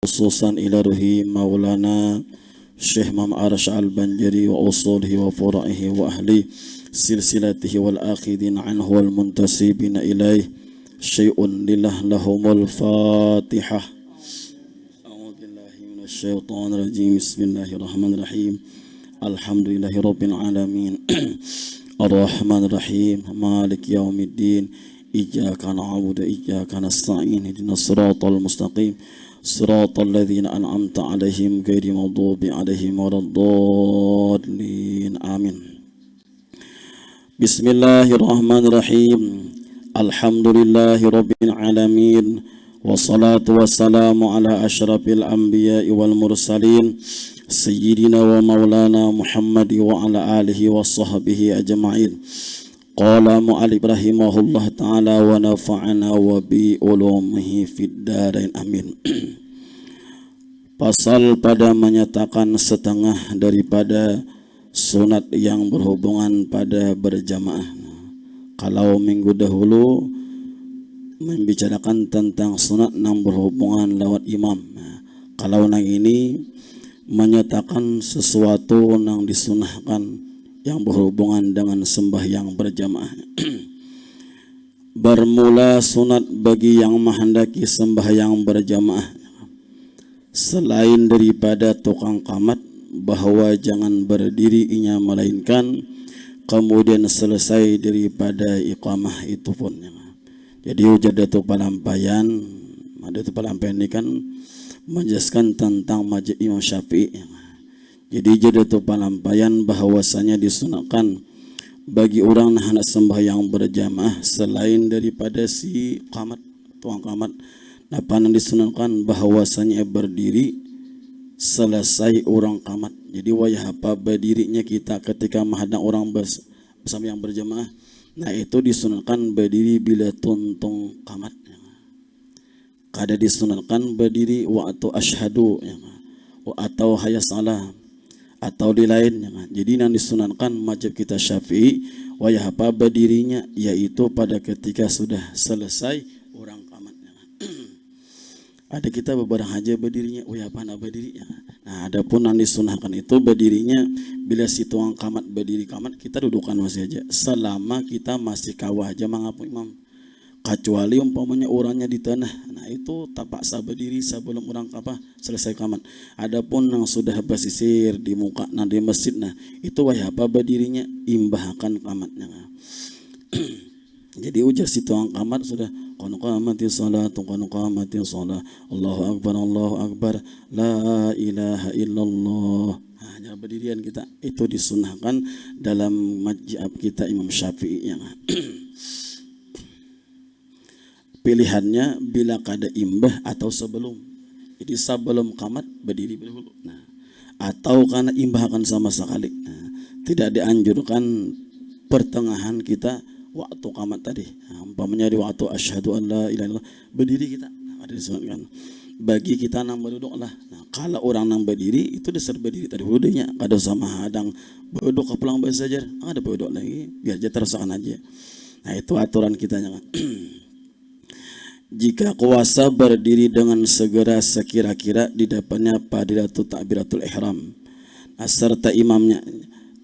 خصوصا إلى روح مولانا الشيخ مام عرش البنجري وأصوله وفرعه وأهله سلسلته والآخذين عنه والمنتسبين إليه شيء لله لهم الفاتحة. أعوذ بالله من الشيطان الرجيم. بسم الله الرحمن الرحيم. الحمد لله رب العالمين الرحمن الرحيم مالك يوم الدين إياك نعبد وإياك نستعين اهدنا الصراط المستقيم صراط الذين أنعمت عليهم غير المغضوب عليهم ولا الضالين آمين. بسم الله الرحمن الرحيم. الحمد لله رب العالمين والصلاة والسلام على أشرف الأنبياء والمرسلين سيدنا ومولانا محمد وعلى آله وصحبه أجمعين. قال مؤلف رحمه الله تعالى ونفعنا وبعلومه في الدارين amin. Pasal pada menyatakan setengah daripada sunat yang berhubungan pada berjamaah. Kalau minggu dahulu membicarakan tentang sunat yang berhubungan lewat imam. Kalau yang ini menyatakan sesuatu yang disunahkan yang berhubungan dengan sembahyang berjamaah. Bermula sunat bagi yang menghendaki sembahyang berjamaah selain daripada tukang qamat bahwa jangan berdiri inya melainkan kemudian selesai daripada iqamah itu pun. Jadi Ujadatul Palampayan, Ujadatul Palampayan ini kan menjelaskan tentang mazhab Imam Syafi'i. Jadi Ujadatul Palampayan bahwasanya disunahkan bagi orang hendak sembahyang berjamaah selain daripada si qamat, tukang qamat. Napan disunahkan bahwasanya berdiri selesai orang qamat. Jadi wayah apa berdirinya kita ketika menghadap orang bersama yang berjamaah. Nah itu disunahkan berdiri bila tuntung qamat. Kada disunahkan berdiri waktu asyhadu atau hayya salah atau di lainnya. Jadi yang disunahkan mazhab kita Syafi'i wayah apa berdirinya yaitu pada ketika sudah selesai orang qamat. Ada kita beberapa aja berdirinya, oh ya apa nak berdirinya. Nah, adapun yang disunahkan itu berdirinya bila si tuang qamat berdiri qamat kita dudukan masih aja. Selama kita masih kawah aja mengapa imam. Kecuali umpamanya orangnya di tanah. Nah, itu tak paksa berdiri sebelum orang selesai qamat. Adapun yang sudah bersisir di muka di masjid nah, itu wahai apa berdirinya imbahkan qamatnya. Jadi ujar si tuang qamat sudah qad qamatis salatu qad qamatis salah Allahu akbar la ilaha illallah. Hanya berdirian kita itu disunahkan dalam mazhab kita Imam Syafi'i yang pilihannya bila kada imbah atau sebelum. Jadi sebelum qamat berdiri dahulu. Nah, atau karena imbahkan sama sekali. Nah, tidak dianjurkan pertengahan kita waktu qamat tadi. Nah, umpamanya di waktu asyhadu an la ilaha illallah berdiri kita. Nah, ada disebutkan bagi kita nang berduduk lah. Nah, kalau orang nang berdiri itu dasar berdiri tadi hudanya kada sama hadang berduduk ke pulang bersajar. Ada berduduk lagi biar dia terasakan aja. Nah, itu aturan kita jangan. Jika kuasa berdiri dengan segera sekira-kira di depannya fadilatul takbiratul ihram serta imamnya.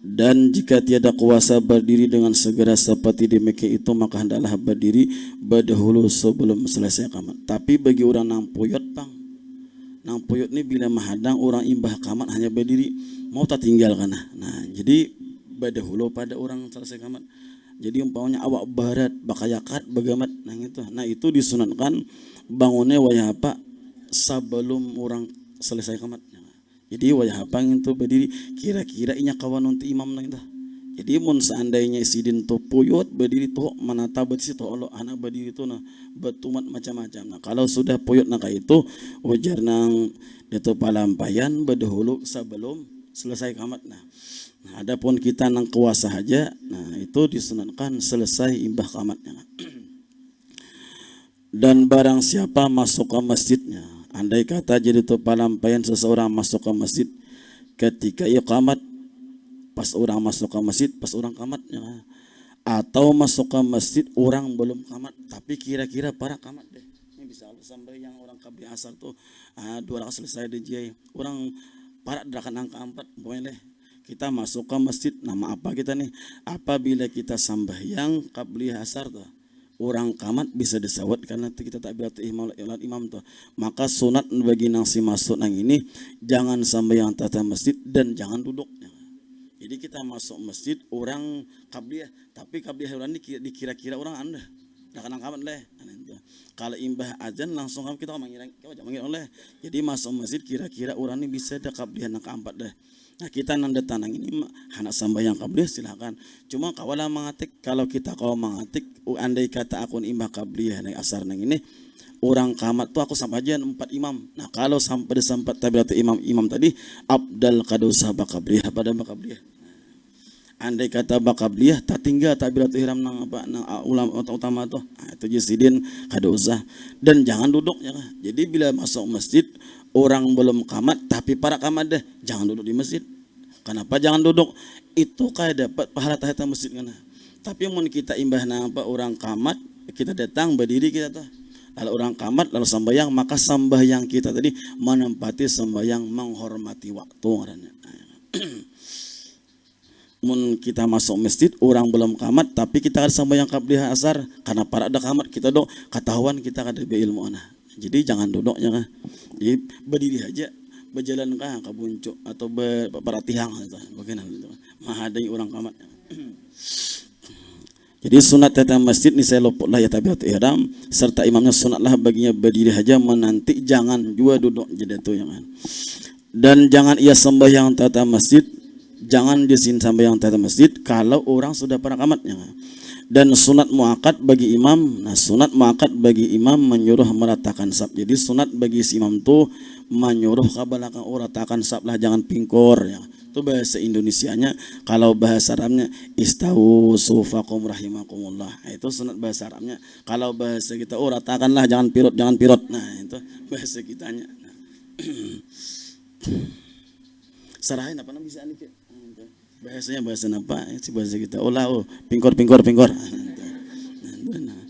Dan jika tiada kuasa berdiri dengan segera seperti di Mekah itu maka hendaklah berdiri berdahulu sebelum selesai qamat. Tapi bagi orang nang puyut bang, nang puyut ni bila menghadang orang imbah qamat hanya berdiri mau tak tinggal kan. Nah jadi berdahulu pada orang selesai qamat. Jadi umpamanya awak barat bakayakat bagamat nah itu disunatkan bangunnya wayah apa sebelum orang selesai qamat. Jadi wayah apa itu berdiri kira-kira inya kawan untuk imam nang itu. Jadi mun seandainya sidin tu puyut berdiri tu menata besi tu Allah anak berdiri tu nah betumat macam-macam. Nah kalau sudah puyut nak itu ujar nang itu palampayan berdahulu sebelum selesai qamat. Nah adapun kita nang kuasa saja nah itu disunatkan selesai imbah qamatnya. Dan barang siapa masuk ke masjidnya, andai kata jadi tu palampayan seseorang masuk ke masjid ketika iqamat pas orang masuk ke masjid pas orang qamatnya atau masuk ke masjid orang belum qamat tapi kira-kira para qamat deh. Ini bisa sembahyang orang kabli asar tuh 2 rakaat selesai deh orang para derakan angka 4 boleh kita masuk ke masjid nama apa kita nih apabila kita sembahyang kabli asar tuh orang kamat bisa disawat karena kita tak biat imam tuh maka sunat bagi nang si masuk nang ini jangan sembahyang tata masjid dan jangan duduk. Jadi kita masuk masjid orang kabliyah, tapi kabliyah orang ini dikira-kira orang anda, dah kamat leh. Kalau imbah azan langsung kita manggil oleh. Jadi masuk masjid kira-kira orang ini bisa dah kabliyah nang keempat dah. Nah kita nanda tanang ini anak sambayang kabliyah silakan. Cuma kawalah mengatik kalau kita mengatik, andai kata akun imbah kabliyah nang asar nang ini. Orang kamat tuh aku sampai aja 4 imam. Nah kalau sampai tabiat imam tadi abdal kadosa bakabliyah pada bakabliyah. Andai kata bakabliyah tak tinggal tabiat ihram nang apa nang ulama utama tuh. Nah, itu jisidin kadosa dan jangan duduk ya. Jadi bila masuk masjid orang belum kamat tapi para kamat deh jangan duduk di masjid. Kenapa jangan duduk? Itu kayak dapat pahala tahiyat masjid kan. Tapi mun kita imbah nang apa orang kamat kita datang berdiri kita tuh. Kalau orang kamat lalu sembahyang maka sembahyang kita tadi menempati sembahyang menghormati waktu karena mun kita masuk masjid orang belum kamat tapi kita ada sembahyang qabliyah asar karena para ada kamat kita dong ketahuan kita ada ilmu ana jadi jangan duduk ya kan jadi berdiri aja berjalan ke buncuk atau berperhatian gitu bagaimana gitu mahadai orang kamat. Jadi sunat datang masjid ni saya luput lah ya tabiat ihram serta imamnya sunatlah baginya berdiri saja menanti jangan juga duduk jadi tu jangan. Dan jangan ia sembahyang tata masjid jangan disin sembahyang tata masjid kalau orang sudah para kamatnya. Dan sunat muakkad bagi imam, nah sunat muakkad bagi imam menyuruh meratakan saf. Jadi sunat bagi si imam tu menyuruh ke belakang ratakan saf lah jangan pingkor ya. Itu bahasa Indonesianya, kalau bahasa Arabnya istawu sufakum rahimakumullah. Itu sunat bahasa Arabnya. Kalau bahasa kita ratakanlah jangan pirot. Nah, itu bahasa kitanya. Nah. Sarahin apa namanya bisa nih? Bahasanya bahasa apa? Si bahasa kita pingkor. Nah,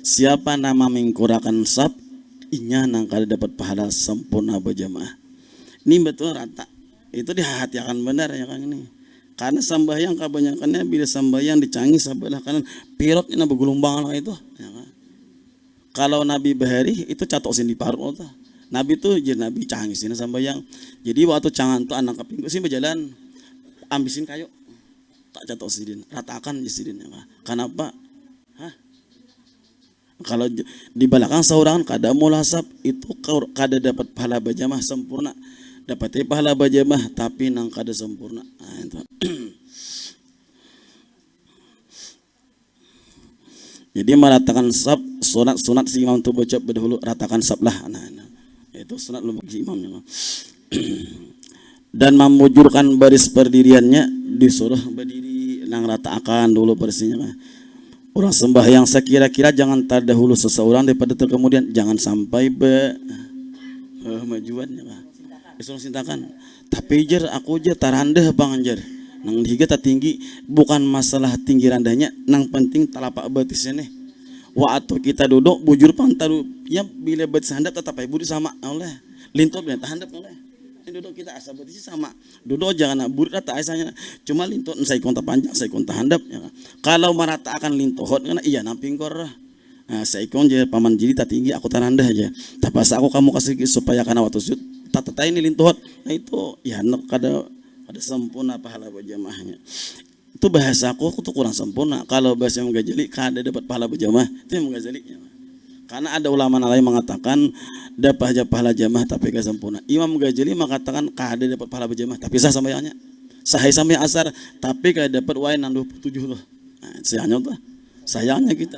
siapa nama mengkurakan sab inya nang kada dapat pahala sempurna berjamaah. Ini betul rata. Itu dihati-hatikan benar ya kan ini. Karena sembahyang kebanyakannya bila sembahyang dicanggih sebelah kanan pirotnya na bergelombang lah itu. Ya kan? Kalau Nabi bahari itu catok sini parut tuh. Nabi tuh jadi Nabi canggih sini sembahyang. Jadi waktu cangan tuh anak kepinggu sih berjalan ambisin kayu tak catok sidin ratakan sidin ya kan. Kenapa? Kalau di belakang seorang kada mulasab itu kada dapat pahala berjamaah sempurna. Dapat pahala berjamaah tapi nang kada sempurna. Nah, itu. Jadi meratakan sab sunat si imam tu baca berdahulu ratakan sab lah. Nah, itu sunat lu bagi imamnya. Dan memujurkan baris berdiriannya disuruh berdiri nang ratakan dulu barisnya. Orang sembahyang sekira-kira jangan terdahulu seseorang daripada terkemudian jangan sampai majuannya. Isong sintakan tapi aku tarandah bang anjar nang higa tak tinggi bukan masalah tinggi rendahnya nang penting telapak betisnya nih waktu kita duduk bujur pantaru ya bila betis handap tetap ibu sama oleh lintop dan handap oleh duduk kita asa betisnya sama duduk jangan burit rata asanya cuma lintot saya konta panjang saya konta handap ya. Kalau merata akan lintohot karena iya namping kor saya ikon je paman jadi tak tinggi aku tarandah aja tapi aku kamu kasih supaya karena waktu sujud tata ini lintuhot, nah itu ya kada sempurna pahala berjamaahnya. Itu bahasa aku tuh kurang sempurna. Kalau bahasa yang Ghazali kada dapat pahala berjamaah, itu yang Ghazali. Karena ada ulama lain mengatakan dapat aja pahala jamaah tapi gak sempurna. Imam Ghazali mengatakan kada dapat pahala berjamaah tapi sah sembahyangnya. Sahih sampai asar tapi kada dapat wae nang 27 loh. Nah, sayangnya kita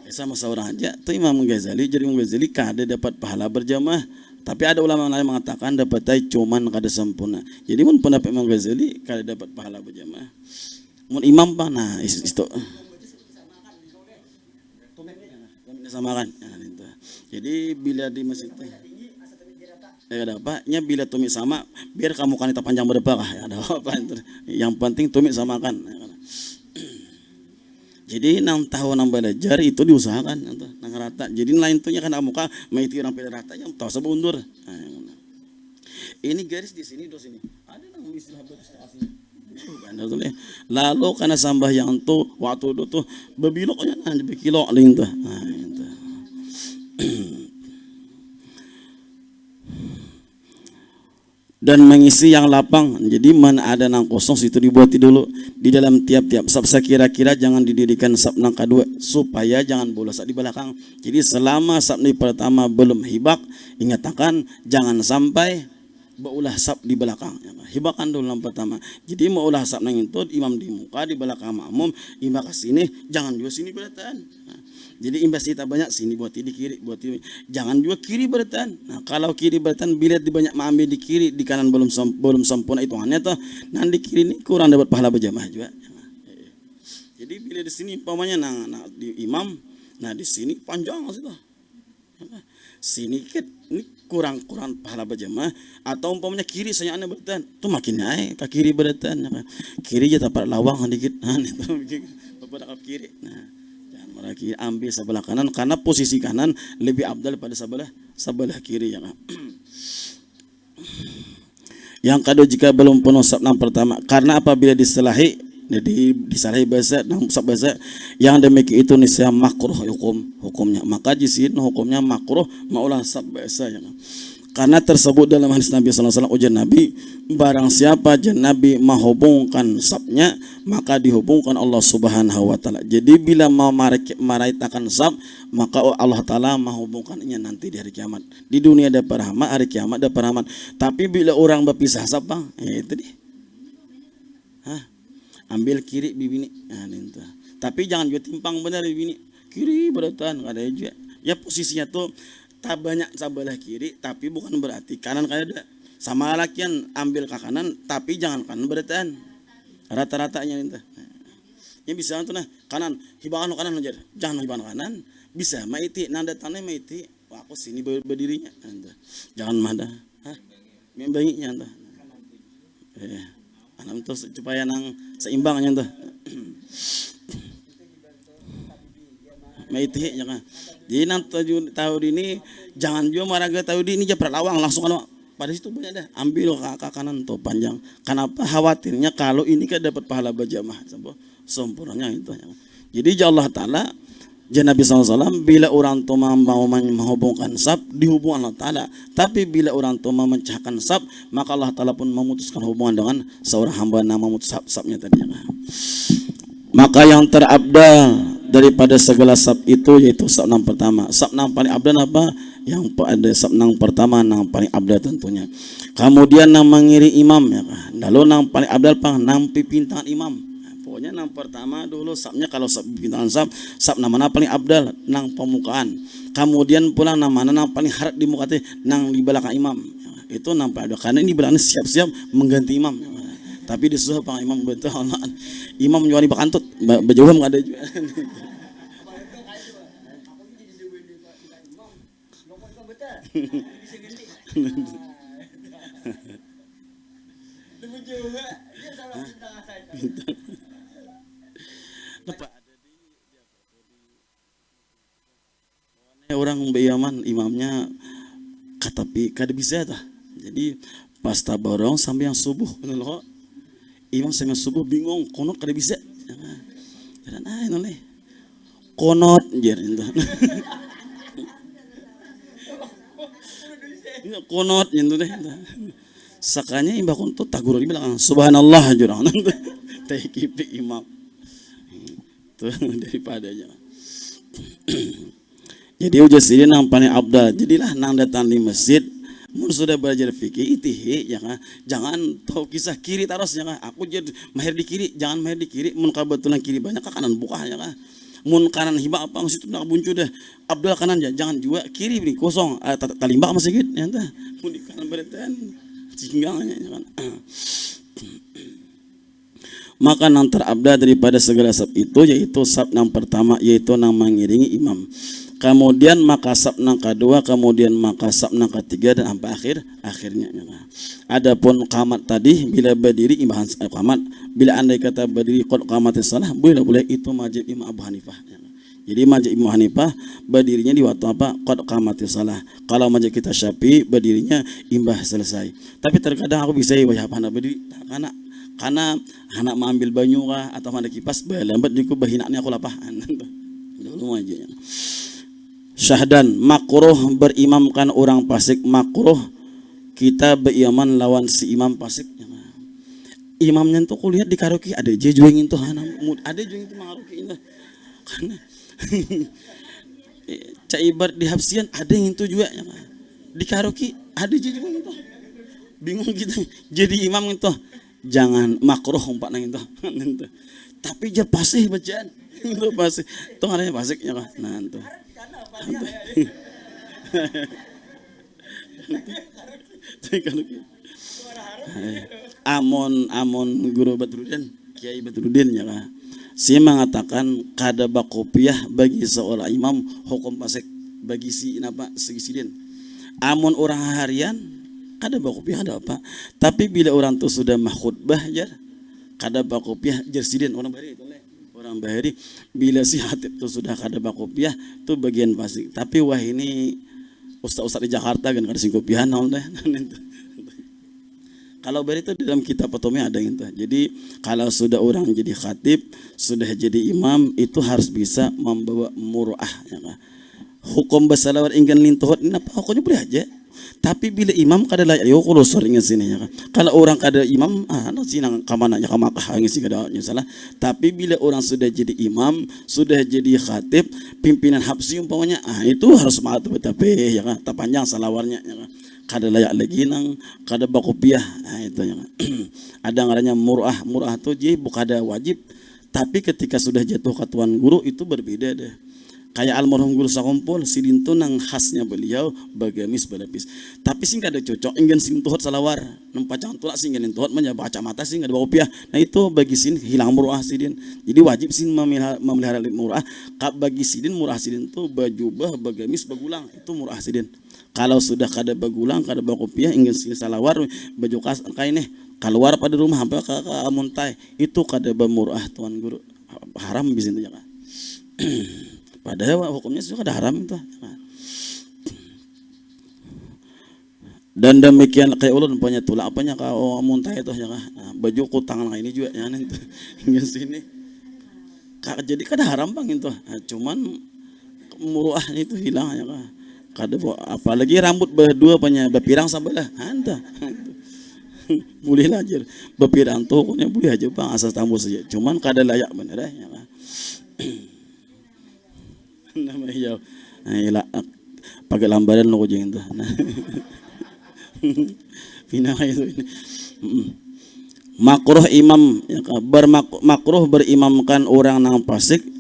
sama seorang aja. Itu Imam Ghazali jadi Imam Ghazali kada dapat pahala berjamaah. Tapi ada ulama lain mengatakan dapat cuman kada sempurna. Jadi mun pendapat Imam Ghazali kada dapat pahala berjamaah. Mun imam pa nah itu. Samakan. Nah, itu. Jadi bila di masjid ada apa? Nya bila tumit sama biar kamu kanita panjang berapa kah? Ada apa? Yang penting tumit samakan. Jadi nang tahun nang belajar itu diusahakan nang rata. Jadi lain tuhnya kan muka maiti orang pada rata yang tahu sebab undur. Ini garis di sini dos ini. Ada nang istilah bagus aslinya. Lalu karena sambah yang tu waktu itu tuh bebiloknya jadi kilo lain tuh. Dan mengisi yang lapang. Jadi mana ada nang kosong situ dibuati dulu di dalam tiap-tiap sab. Kira-kira jangan didirikan sab nang kedua supaya jangan bolos di belakang. Jadi selama sab ni pertama belum hibak, ingatkan jangan sampai baulah sab di belakang. Hibakan dulu yang pertama. Jadi mau ulah sab nang itu imam di muka di belakang makmum, imam ke sini, jangan juga sini beratan. Jadi imbas kita banyak sini buat di kiri, buat ini. Jangan juga kiri beratan. Nah, kalau kiri beratan bila di banyak mengambil di kiri, di kanan belum sempurna hitungannya tuh. Nah di kiri ini kurang dapat pahala berjamaah juga. Jadi bila di sini umpamanya nah di imam, nah di sini panjang sih tuh. Sini kan ini kurang pahala berjamaah atau umpamanya kiri saya ane beratan, tuh makin naik ke kiri beratan. Kiri aja dapat lawang sedikit, nah itu beberapa kiri. Nah lagi ambil sebelah kanan karena posisi kanan lebih abdal pada sebelah kiri ya. Yang kedua jika belum penuh sab nang pertama karena apabila disalahi jadi disalahi bahasa nang sab bahasa yang demikian itu nisya makruh hukumnya maka di sini hukumnya makruh maulah sab bahasa ya. Karena tersebut dalam hadis Nabi SAW ujar Nabi barang siapa Nabi menghubungkan sabnya maka dihubungkan Allah Subhanahu wa taala. Jadi bila mau meraitakan sab maka Allah taala menghubungkannya nanti di hari kiamat. Di dunia ada rahmat, hari kiamat ada rahmat. Tapi bila orang berpisah sab bang, itu dia. Ambil kiri bibini. Tapi jangan juga timpang benar bibini. Kiri beratan ada juga. Ya posisinya tuh tak banyak sebelah kiri tapi bukan berarti kanan ada sama lakian ambil ke kanan tapi jangan kanan beratan rata-ratanya itu ya bisa tuh nah kanan hibangan kanan aja jangan hibangan kanan bisa maiti nanda tanah maiti aku sini berdirinya jangan mada membanginya anam tuh supaya nang seimbangnya tuh maiti jangan. Jadi nanti tahun ini jangan juga maraga tahun ini aja perlawang langsung kalau pada situ banyak dah ambil ke kanan tuh panjang. Kenapa khawatirnya kalau ini kan dapat pahala berjamaah sempurnanya itu. Jadi Allah Taala Nabi SAW bila orang tua mau menghubungkan sab dihubungkan Allah Taala. Tapi bila orang tua memecahkan sab maka Allah Taala pun memutuskan hubungan dengan seorang hamba yang memutus sabnya tadi. Maka yang terabdal daripada segala sab itu yaitu sab nang pertama. Sab nang paling abdal apa? Yang ada sab nang pertama nang paling abdal tentunya. Kemudian nang mengiri imam ya. Lalu nang paling abdal pang nang pipintangan imam. Pokoknya nang pertama dulu sabnya kalau sab pipintangan sab nama paling abdal nang pemukaan. Kemudian pulang nama nang paling harap di muka teh nang di belakang imam. Itu nang paling abdal karena ini belakang siap-siap mengganti imam. Tapi disuruh pang imam betul Allah. Imam nyuari bakantut berjauh enggak ada juga. Orang beyaman imamnya katapi kada bisa tah. Jadi pas tabarong sampai yang subuh benar imam sampai subuh bingung konot kada bisa. Dan noleh konot jer itu. Konot gitu deh. Sakanya imbah kontot tagur di belakang subhanallah jurang. Teh kipik imam. Tuh daripadanya. Jadi ujas ini nang paling abdal. Jadilah nang datang di masjid mun sudah belajar fikih itihi jangan tahu kisah kiri taros jangan aku jadi mahir di kiri jangan mahir di kiri mun kebetulan kiri banyak ke kanan buka ya mun kanan hibah apa situ nak buncu deh abdul kanan jangan juga kiri ini kosong talimbak masih gitu ya entah mun di kanan beratan singgangnya jangan maka nang terabda daripada segala sab itu yaitu sab nang pertama yaitu nang mengiringi imam. Kemudian maka sab nang kedua, kemudian maka sab nang ketiga dan sampai akhirnya. Adapun qamat tadi bila berdiri imbahan qamat, bila andai kata berdiri qad qamatis salah boleh itu mazhab Imam Abu Hanifah. Jadi mazhab Imam Hanifah berdirinya di waktu apa? Qad qamatis shalah. Kalau mazhab kita Syafi'i berdirinya imbah selesai. Tapi terkadang aku bisa wajah hana berdiri karena anak mengambil banyu kah atau mana kipas lambat juga bahinaknya aku lapahan. Dulu aja. Syahdan makruh berimamkan orang fasik, makruh kita beriman lawan si imam fasik. Imamnya tuh kulihat di karaoke ada aja juengin tuh ada juengin tuh karaoke itu karena caibar di hapsian ada yang itu juga ya, di karaoke ada aja juengin tuh bingung gitu jadi imam itu jangan makruh umpat nang itu tapi dia pasih bacaan itu pasih tuh adanya pasik ya nah itu Amon guru Badruddin Kiai Badruddin ya kah si mengatakan kada bakopiah bagi seorang imam hukum pasik bagi si napa segisidin amon orang harian kada bakopiah ada apa tapi bila orang tu sudah mahkhutbah jar kada bakopiah jar sidin orang bahari itu orang bahari bila si hatib tu sudah kada bakopiah tu bagian pasik tapi wah ini ustaz-ustaz di Jakarta kan kada singkopiah naon deh. Kalau beri itu dalam kitab Fatwa ada itu. Jadi kalau sudah orang jadi khatib, sudah jadi imam itu harus bisa membawa mur'ah. Ya, hukum bersalawat ingin lintuhut ini apa hukumnya boleh aja. Tapi bila imam kada layak yo kalau soringnya sini ya. Kalau orang kada imam sinang kamananya kamakah ngisi kada salah. Tapi bila orang sudah jadi imam, sudah jadi khatib, pimpinan habsi umpamanya itu harus matu tapi ya kan panjang salawarnya ya kan. Kada layak lagi nang kada bakopiah itu ya. Ada ngarannya mur'ah tuh jadi bukan ada wajib tapi ketika sudah jatuh ke tuan guru itu berbeda deh kayak almarhum guru sakumpul sidin tuh nang khasnya beliau bagamis berlapis tapi sing kada cocok ingin sing tuhut salawar nempacang tulak sing ingin tuhut baca mata sing kada bakopiah nah itu bagi sin hilang mur'ah sidin jadi wajib sin memelihara mur'ah bagi sidin mur'ah sidin tuh bajubah bagamis bagulang itu mur'ah sidin. Kalau sudah kada bagulang, kada bakopiah, ingin salawar, baju kain nih keluar pada rumah apa ke muntai itu kada bamurah tuan guru haram bisa itu ya kan. Padahal hukumnya sudah kada haram itu. Dan demikian kayak ulun punya tulak apanya kau muntai itu ya kan. Nah, baju ku tangan ini juga ya nanti ingin sini. Jadi kada haram bang itu. Nah, cuman muruah itu hilang ya kan. Kada apalagi rambut berdua punya bepirang sambalah anda boleh aja bepirang tuh punya boleh aja bang asal tamu saja cuman kada layak bener ya namanya jauh nah pakai lambaran lo jeng tuh final itu ini makruh imam ya, makruh berimamkan orang nang fasik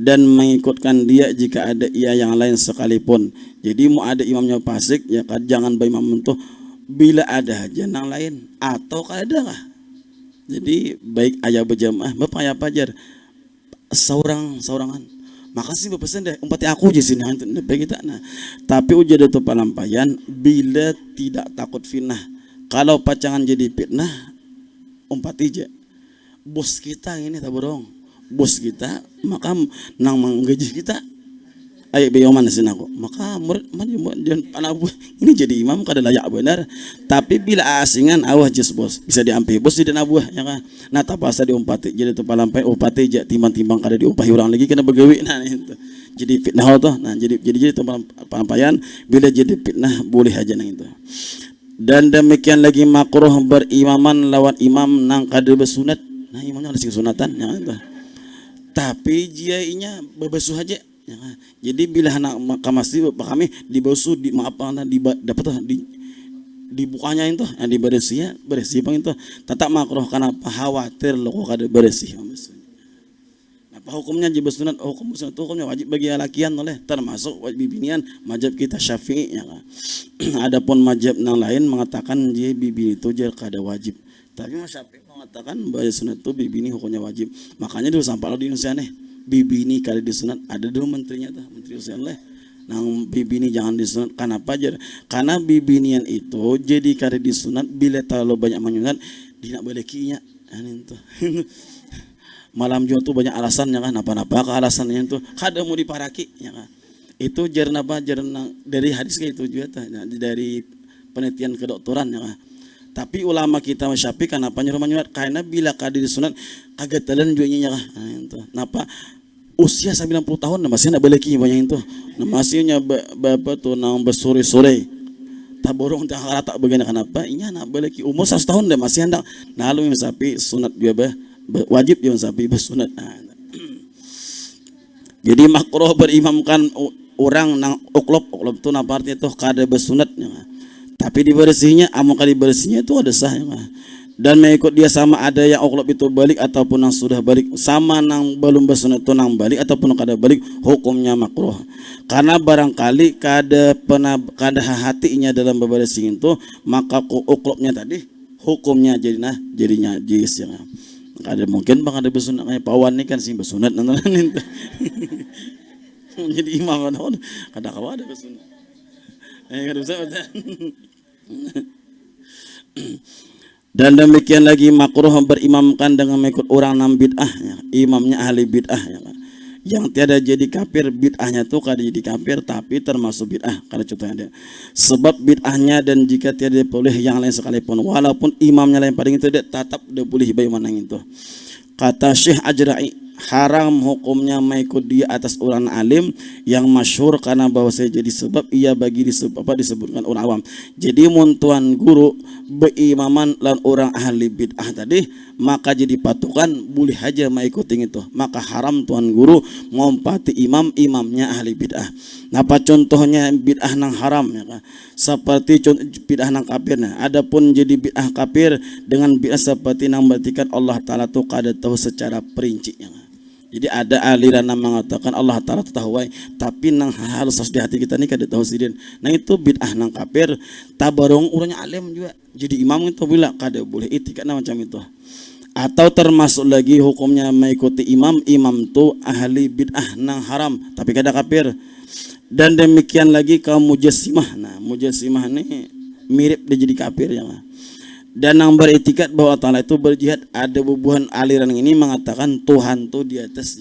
dan mengikutkan dia jika ada ia yang lain sekalipun. Jadi mau ada imamnya fasik ya kan jangan berimam itu bila ada aja yang lain atau kada lah. Jadi baik ayah berjamaah bapak ayah pajar saurangan. Makasih berpesan deh umpati aku je sini baik kita nah. Tapi ujar itu palampayan bila tidak takut fitnah. Kalau pacangan jadi fitnah umpati je. Bos kita ini tak borong. Bos kita maka nang menggaji kita ayo beyoman sin aku maka murid jangan panabu ini jadi imam kada layak benar tapi bila asingan awah jes bos bisa diampi bos di abuah ya kan nah tapasa diumpati jadi tu palampai upati ja timbang-timbang kada diumpahi orang lagi kena begawi nah itu jadi fitnah tuh nah jadi tu palampayan bila jadi fitnah boleh aja nang itu dan demikian lagi makruh berimaman lawan imam nang kada bersunat nah imamnya ada sing sunatan ya itu tapi jiainya berbasuh aja ya, jadi bila anak kamasi kami dibasuh di maaf dapat di bukanya itu yang dibersih bang itu tetap makruh karena khawatir lo kok kada bersih apa hukumnya jibas sunat hukum sunat hukumnya wajib bagi lakian oleh termasuk wajib bibinian mazhab kita Syafi'i ya. Adapun mazhab yang lain mengatakan dia bibini itu jar kada wajib tapi Syafi'i mengatakan bahwa sunat itu bibini hukumnya wajib makanya dulu sampai lo di Indonesia nih bibini kali disunat ada dulu menterinya tuh menteri usia oleh nang bibini jangan disunat kenapa aja karena bibinian itu jadi kali disunat bila terlalu banyak menyunat tidak balikinya itu malam Jumat tuh banyak alasannya kan, apa-apa ke alasannya itu kada mau diparaki ya kan. Itu jarna dari hadis kayak itu juga dari penelitian kedokteran ya kan. Tapi ulama kita Syafi'i kenapa nyuruh karena bila kada disunat kagak telan juga nya kan. Nah, itu. Kenapa usia 90 tahun masih nak beleki banyak itu. Nah, masihnya bapak tuh nang bersore-sore. Taborong tak rata begini kenapa? Inya nak beleki umur 100 tahun dah masih hendak. Nah, lalu yang sapi sunat juga wajib yang sapi bersunat. Jadi makruh berimamkan orang nang uklop tu napa artinya tuh kada bersunat ya. Tapi dibersihnya amun kali bersihnya itu ada sah ya. Dan mengikut dia sama ada yang uklop itu balik ataupun yang sudah balik, sama nang belum bersunat itu nang balik ataupun kada balik hukumnya makruh. Karena barangkali kada hatinya dalam bebersih itu, maka uklopnya tadi hukumnya jadinya najis ya. Ada mungkin bang ada bersunat kayak pawan nih kan sih bersunat nanti jadi imam kan ada kawan ada bersunat kada usah dan demikian lagi makruh berimamkan dengan mengikut orang nam bid'ah ya. Imamnya ahli bid'ah ya. Yang tiada jadi kafir, bid'ahnya tuh kada jadi kafir tapi termasuk bid'ah. Kada contohnya ada sebab bid'ahnya, dan jika tiada boleh yang lain sekalipun walaupun imamnya lain paling itu dia tetap dia boleh bagaimana itu. Kata Syekh Ajra'i, haram hukumnya mengikut dia atas orang alim yang masyhur karena bahwa saya jadi sebab ia bagi disebutkan orang awam. Jadi muntuan guru berimaman lan orang ahli bid'ah tadi, maka jadi patokan boleh aja mengikuti itu. Maka haram tuan guru ngompati imamnya ahli bid'ah. Napa contohnya bid'ah nang haram ya kan? Seperti bid'ah nang kafir. Adapun jadi bid'ah kafir dengan bid'ah seperti nang berartikan Allah Ta'ala tuh kada tahu secara perinci ya kan? Jadi ada aliran yang mengatakan Allah Ta'ala tahu, tapi nang halus di hati kita ni kada tahu sidin. Nah itu bid'ah nang kafir. Tabarong orangnya alim juga jadi imam itu bila kada boleh itikadna macam itu. Atau termasuk lagi hukumnya mengikuti imam tu ahli bid'ah nang haram tapi kada kafir. Dan demikian lagi kaum mujassimah. Nah mujassimah ni mirip dia jadi kafir ya. Dan yang beretikat bahwa Allah itu berjihad, ada bubuhan aliran ini mengatakan Tuhan itu di atas.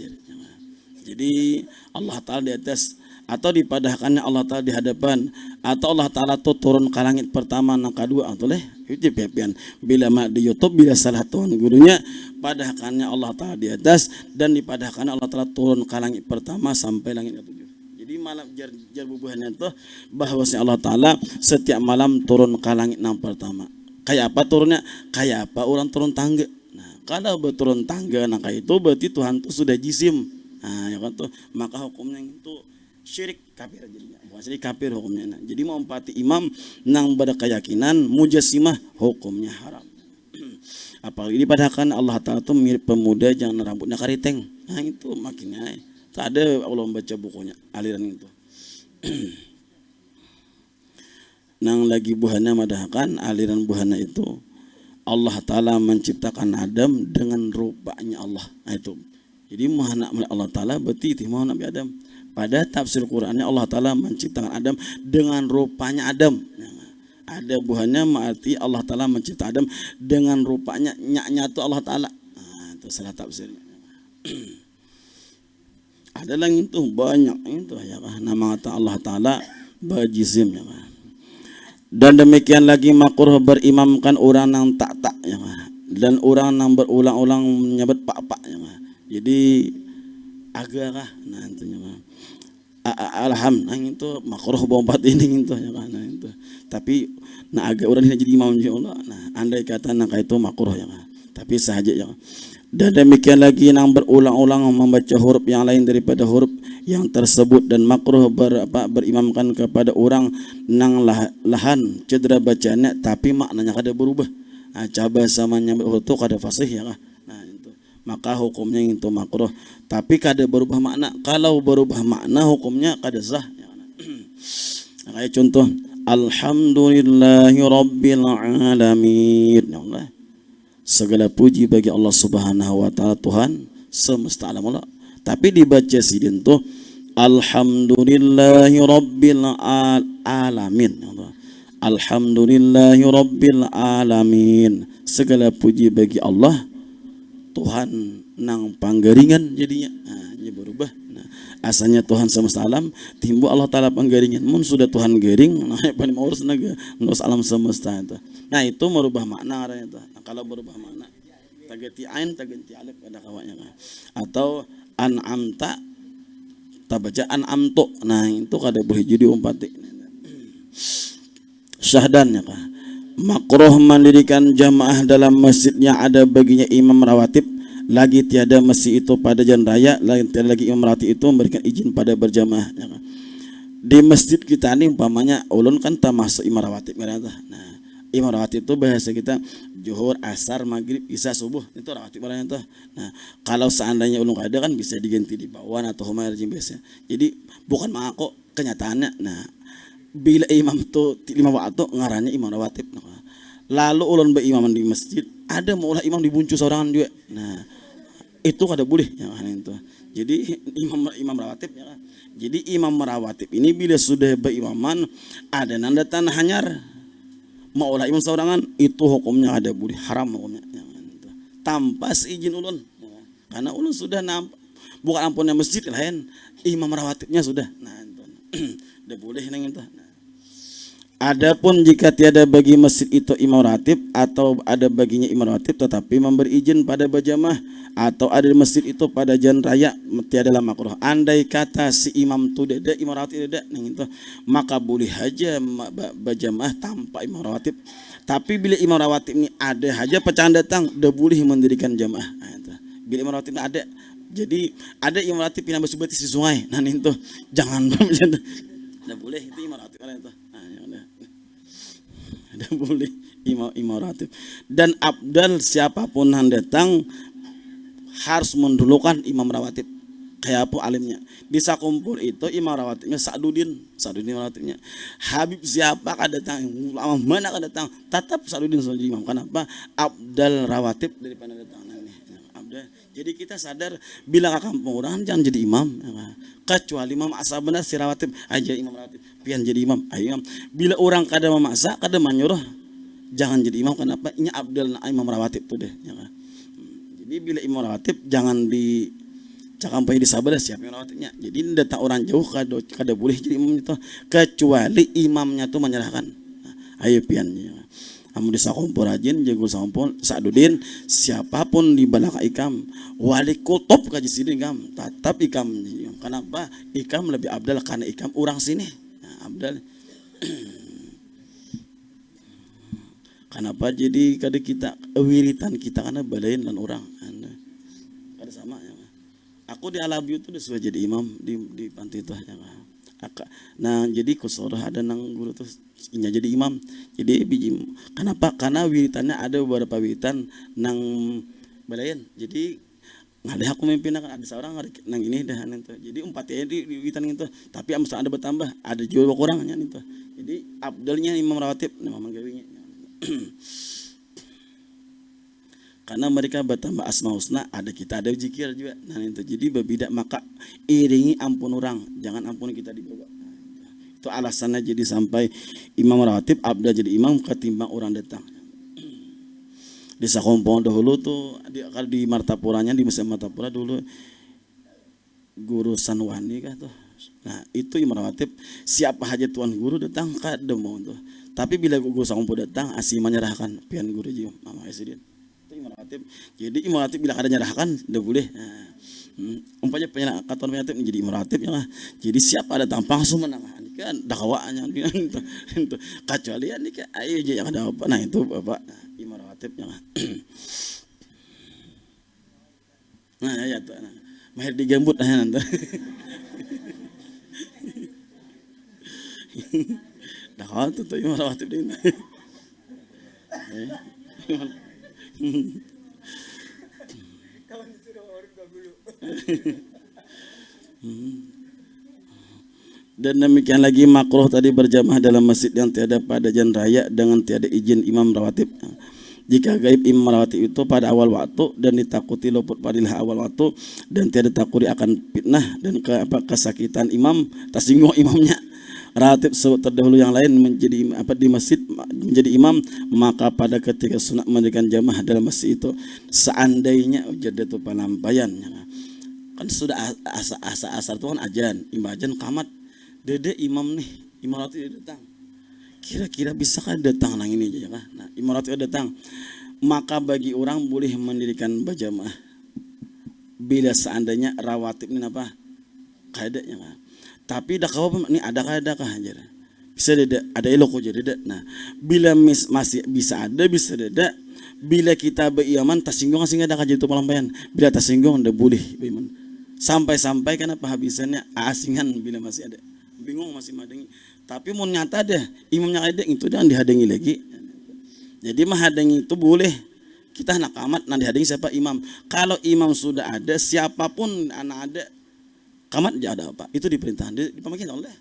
Jadi Allah Ta'ala di atas, atau dipadahkannya Allah Ta'ala di hadapan, atau Allah Ta'ala itu turun ke langit pertama nang kedua atau itu pian bila di YouTube bila salah Tuhan gurunya padahkannya Allah Ta'ala di atas, dan dipadahkannya Allah Ta'ala turun ke langit pertama sampai langit ketujuh. Jadi malam jar bubuhannya itu bahwasanya Allah Ta'ala setiap malam turun ke langit nang pertama. Kayak apa turunnya? Kayak apa orang turun tangga. Nah, kalau berturun tangga, nah kayak itu berarti Tuhan itu sudah jisim. Nah, ya kan tuh, maka hukumnya itu syirik kafir jadinya. Bukan syirik kafir hukumnya. Nah, jadi mau empati imam nang berkeyakinan mujassimah hukumnya haram. Apalagi dipadahkan Allah Ta'ala itu mirip pemuda jangan rambutnya kariteng. Nah, itu makinnya. Tak ada Allah membaca bukunya aliran itu. Nang lagi buahnya madahkan aliran buahnya itu Allah Ta'ala menciptakan Adam dengan rupanya Allah. Nah itu. Jadi mana Allah Ta'ala berarti mau Nabi Adam. Pada tafsir Qur'annya Allah Ta'ala menciptakan Adam dengan rupanya Adam. Nah, ada buahnya berarti Allah Ta'ala menciptakan Adam dengan rupanya nyaknya itu Allah Ta'ala. Nah itu salah tafsirnya. Ada lagi itu banyak itu ya kan. Nama Allah Ta'ala bajisim ya kan. Dan demikian lagi makruh berimamkan orang nang tak ya, dan orang nang berulang-ulang menyebut pak ya. Jadi agak nah itu ya. Alhamdulillah itu makruh bombat ini itu ya kan. Nah, itu. Tapi nah agak orang ini jadi imam insyaallah. Nah andai kata nak itu makruh ya. Tapi sahaja ya. Dan demikian lagi yang berulang-ulang membaca huruf yang lain daripada huruf yang tersebut, dan makruh berimamkan kepada orang nang lahan cedera bacanya tapi maknanya kada berubah. Nah, coba samanya huruf itu kada fasih ya. Nah itu maka hukumnya itu makruh tapi kada berubah makna. Kalau berubah makna hukumnya kada sah ya. Nah, kayak contoh alhamdulillahi rabbil alamin ya Allah. Segala puji bagi Allah Subhanahu wa Ta'ala, Tuhan semesta alam Allah. Tapi dibaca sidin tuh alhamdulillahi rabbil alamin. Alhamdulillahi rabbil alamin. Segala puji bagi Allah Tuhan nang panggaringan jadinya. Nah, ini berubah. Nah, asalnya Tuhan semesta alam, timbul Allah Ta'ala panggaringan. Mun sudah Tuhan garing, nah paling mau urus naga, ngurus alam semesta itu. Nah itu merubah makna itu. Nah, kalau berubah makna, taganti ain, taganti alif ada kawannya. Atau an'amta, tabaca an'amtu. Nah itu kada boleh jadi umpati. Syahdannya kah? Makruh mendirikan jamaah dalam masjidnya ada baginya imam rawatib, lagi tiada masjid itu pada jalan raya, lagi tiada lagi imam rawatib itu memberikan izin pada berjamaah. Di masjid kita ini umpamanya ulun kan tak masuk imam rawatib. Nah imam rawatib itu bahasa kita zuhur, asar, maghrib, isya, subuh itu rawatib itu. Nah kalau seandainya ulun ada kan bisa diganti di bawah atau humayr biasa. Jadi bukan mako kenyataannya. Nah bila imam tu 5 waktu ngarannya imam rawatib. Lalu ulun berimaman di masjid, ada maulah imam dibuncu sorangan juga. Nah, itu kada boleh ya kan itu. Jadi imam rawatib ya. Jadi imam rawatib ini bila sudah berimaman ada nanda tanah hanyar maulah imam sorangan, itu hukumnya ada boleh, haram hukumnya ya kan itu. Tanpa seizin ulun. Ya. Karena ulun sudah bukan ampunnya masjid lain, imam rawatibnya sudah. Nah, itu. Udah boleh nang itu. Adapun jika tiada bagi masjid itu imam ratib atau ada baginya imam ratib tetapi memberi izin pada berjamaah atau ada di masjid itu pada jalan raya tiadalah makruh. Andai kata si imam tu ada imam ratib ada nang itu maka boleh aja berjamaah tanpa imam ratib. Tapi bila imam ratib ini ada aja pecahan datang dah boleh mendirikan jamaah. Nah, itu. Bila imam ratib ada, jadi ada imam ratib yang bersubati di sungai. Nah itu jangan dah boleh itu imam ratib itu. Tidak boleh imam ratib. Dan abdal siapapun yang datang harus mendulukan imam rawatib. Kayak apa alimnya. Di sakumpul itu imam rawatibnya Sa'duddin imam rawatibnya. Habib siapa kada datang, ulama mana kada datang, tetap Sa'duddin sebagai imam. Kenapa? Abdal rawatib daripada datang ini. Abdal. Jadi kita sadar bila ke kampung orang jangan jadi imam. Kecuali imam asal benar si rawatib aja imam rawatib. Pian jadi imam, ayo imam. Bila orang kada memaksa, kada menyuruh, jangan jadi imam. Kenapa? Ini abdal imam rawatib tuh deh. Ya. Jadi bila imam rawatib jangan sampai disabar siapa imam rawatibnya. Jadi datang orang jauh kada boleh jadi imam itu kecuali imamnya tuh menyerahkan. Nah, ayo pian. Ya. Amun desa kumpul rajin jago sampun Sa'duddin siapapun di balaka ikam wali kutub kaji sini ikam tetap ikam. Kenapa? Ikam lebih abdal karena ikam orang sini. Abdal. Kenapa jadi kada kita wiritan kita karena balain dan orang kada sama ya. Aku di Alabiu itu sudah jadi imam di panti itu ya. Nah jadi kusorah ada nang guru tuh inya jadi imam. Jadi kenapa? Karena wiritannya ada beberapa wiritan nang balain. Jadi nggak aku mimpi ada seorang nang ini dah itu. Jadi 4 di witan itu. Tapi ada bertambah, ada juga kurangnya itu. Jadi abdalnya imam rawatib memang gawinya. Karena mereka bertambah asma husna, ada kita ada zikir juga. Nah itu. Jadi berbeda maka iringi ampun orang, jangan ampun kita dibawa. Nah, itu alasannya jadi sampai imam rawatib abdal jadi imam ketimbang orang datang. Di Sakompong dahulu tuh di Martapuranya di Museum Martapura dulu guru Sanwani kah tuh. Nah itu imam rawatib siapa aja tuan guru datang kah demo tuh. Tapi bila guru Sakompong datang asih menyerahkan pian guru jiwa mama Esudin itu imam rawatib. Jadi imam rawatib bila kada nyerahkan udah boleh. Nah, umpamanya katuan rawatib menjadi imam rawatib ya. Jadi siapa datang langsung menang kan dakwaannya itu kecuali ini kan ayo aja yang ada apa. Nah itu bapak imam rawatibnya. Nah ya tuh. Mahir digambut nah nanti. Dah tuh imam rawatib ini. Kawan disuruh orang dulu. Dan demikian lagi makruh tadi berjamaah dalam masjid yang tiada pada jalan raya dengan tiada izin imam rawatib. Jika gaib imam rawatib itu pada awal waktu dan ditakuti luput padilah awal waktu dan tiada takuri akan fitnah dan kesakitan imam tersinggung imamnya ratib terdahulu yang lain menjadi di masjid menjadi imam, maka pada ketika sunat mendirikan jamaah dalam masjid itu seandainya jadi itu pelampaian kan sudah asar itu kan ajan imbajan kamat dede imam nih imam ratib datang kira-kira bisa kan datang nang ini aja kan. Nah imam ratib datang maka bagi orang boleh mendirikan berjamaah bila seandainya rawatib ini apa kaidahnya kan. Tapi dah kau ni ada aja bisa ada elok aja deda. Nah bila masih bisa ada bisa deda bila kita beriman tersinggung sehingga ada kaji itu pelampaian bila tersinggung anda boleh beriman sampai kenapa habisannya asingan bila masih ada bingung masih madengi tapi mau nyata deh imamnya ada itu dan dihadangi lagi jadi menghadangi itu boleh kita nak kamat nanti hadangi siapa imam kalau imam sudah ada siapapun anak ada kamat dia ada apa itu diperintahkan dipamakin oleh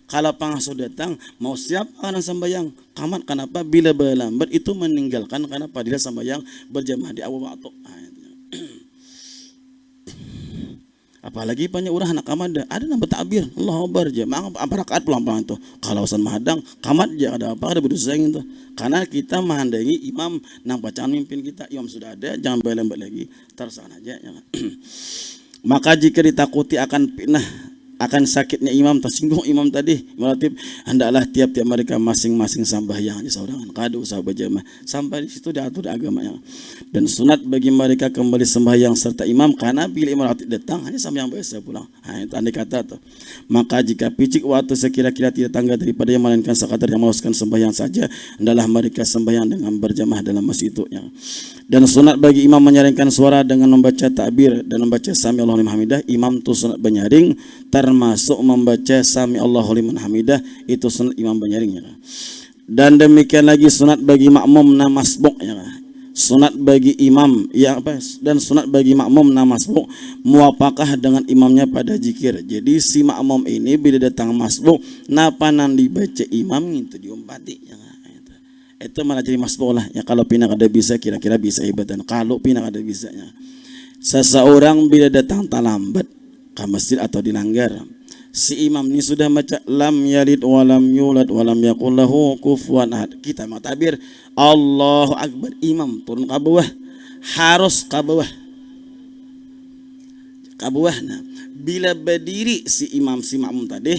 kalau pengasuh datang mau siapa anak sembahyang kamat kenapa bila berlambat itu meninggalkan kenapa dia sembahyang berjamaah di awal waktu apalagi banyak orang anak kamat ada nama takbir Allah Akbar aja apa rakaat pelan-pelan itu kalau usan mahadang kamat aja ada apa ada berdosa itu karena kita menghadangi imam nang bacaan mimpin kita imam sudah ada jangan berlambat lagi terserah aja ya. Maka jika ditakuti akan fitnah akan sakitnya imam tersinggung imam tadi melatih hendaklah tiap-tiap mereka masing-masing sembahyang seorang kadu sahabat jamaah sampai di situ diatur agamanya dan sunat bagi mereka kembali sembahyang serta imam karena bila imam datang hanya sembahyang biasa pulang itu andai kata tuh maka jika picik waktu sekira-kira tidak tangga daripada yang melainkan sekadar yang meloloskan sembahyang saja hendaklah mereka sembahyang dengan berjamaah dalam masjid itu ya. Dan sunat bagi imam menyaringkan suara dengan membaca takbir dan membaca sami Allahu liman hamidah imam tu sunat menyaring termasuk membaca sami Allahu liman hamidah itu sunat imam menyaringnya. Dan demikian lagi sunat bagi makmum na masbuk ya. Sunat bagi imam yang apa dan sunat bagi makmum na masbuk muwafaqah dengan imamnya pada zikir. Jadi si makmum ini bila datang masbuk napa nan dibaca imam itu diumpati ya. Itu malah jadi masbuk lah ya kalau pindah kada bisa kira-kira bisa ibadah kalau pindah kada bisanya seseorang bila datang terlambat ke masjid atau dilanggar si imam ini sudah baca lam yalid walam yulad walam yakul lahu kufuwan ahad kita mau takbir Allahu Akbar imam turun ke bawah harus ke bawah nah bila berdiri si makmum tadi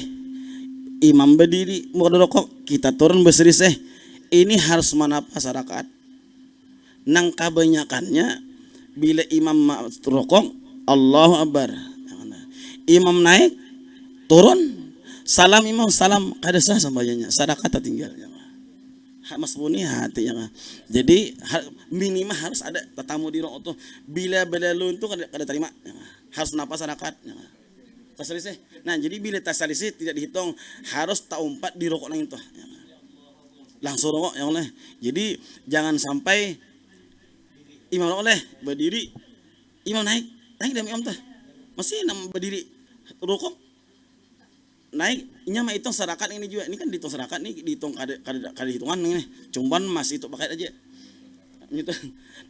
imam berdiri mau rokok kita turun berselisih ini harus manapas rakaat nang kebanyakannya bila imam rokok Allahu Akbar imam naik turun salam imam salam kada sah sembahyangnya sadaqah tinggal ya mas buni hati ya jadi minimal harus ada tetamu di rokok tuh bila berlalu itu kada terima ya. Harus napas rakaat ya. Taselisih nah jadi bila taselisih tidak dihitung harus taumpat di rokok nang itu ya. Langsung rokok ya oleh jadi jangan sampai imam oleh berdiri imam naik dan imam tuh masih berdiri rokok naik nyama hitung serakat ini juga ini kan dihitung serakat nih dihitung kada hitungan nih cuman masih itu pakai aja gitu.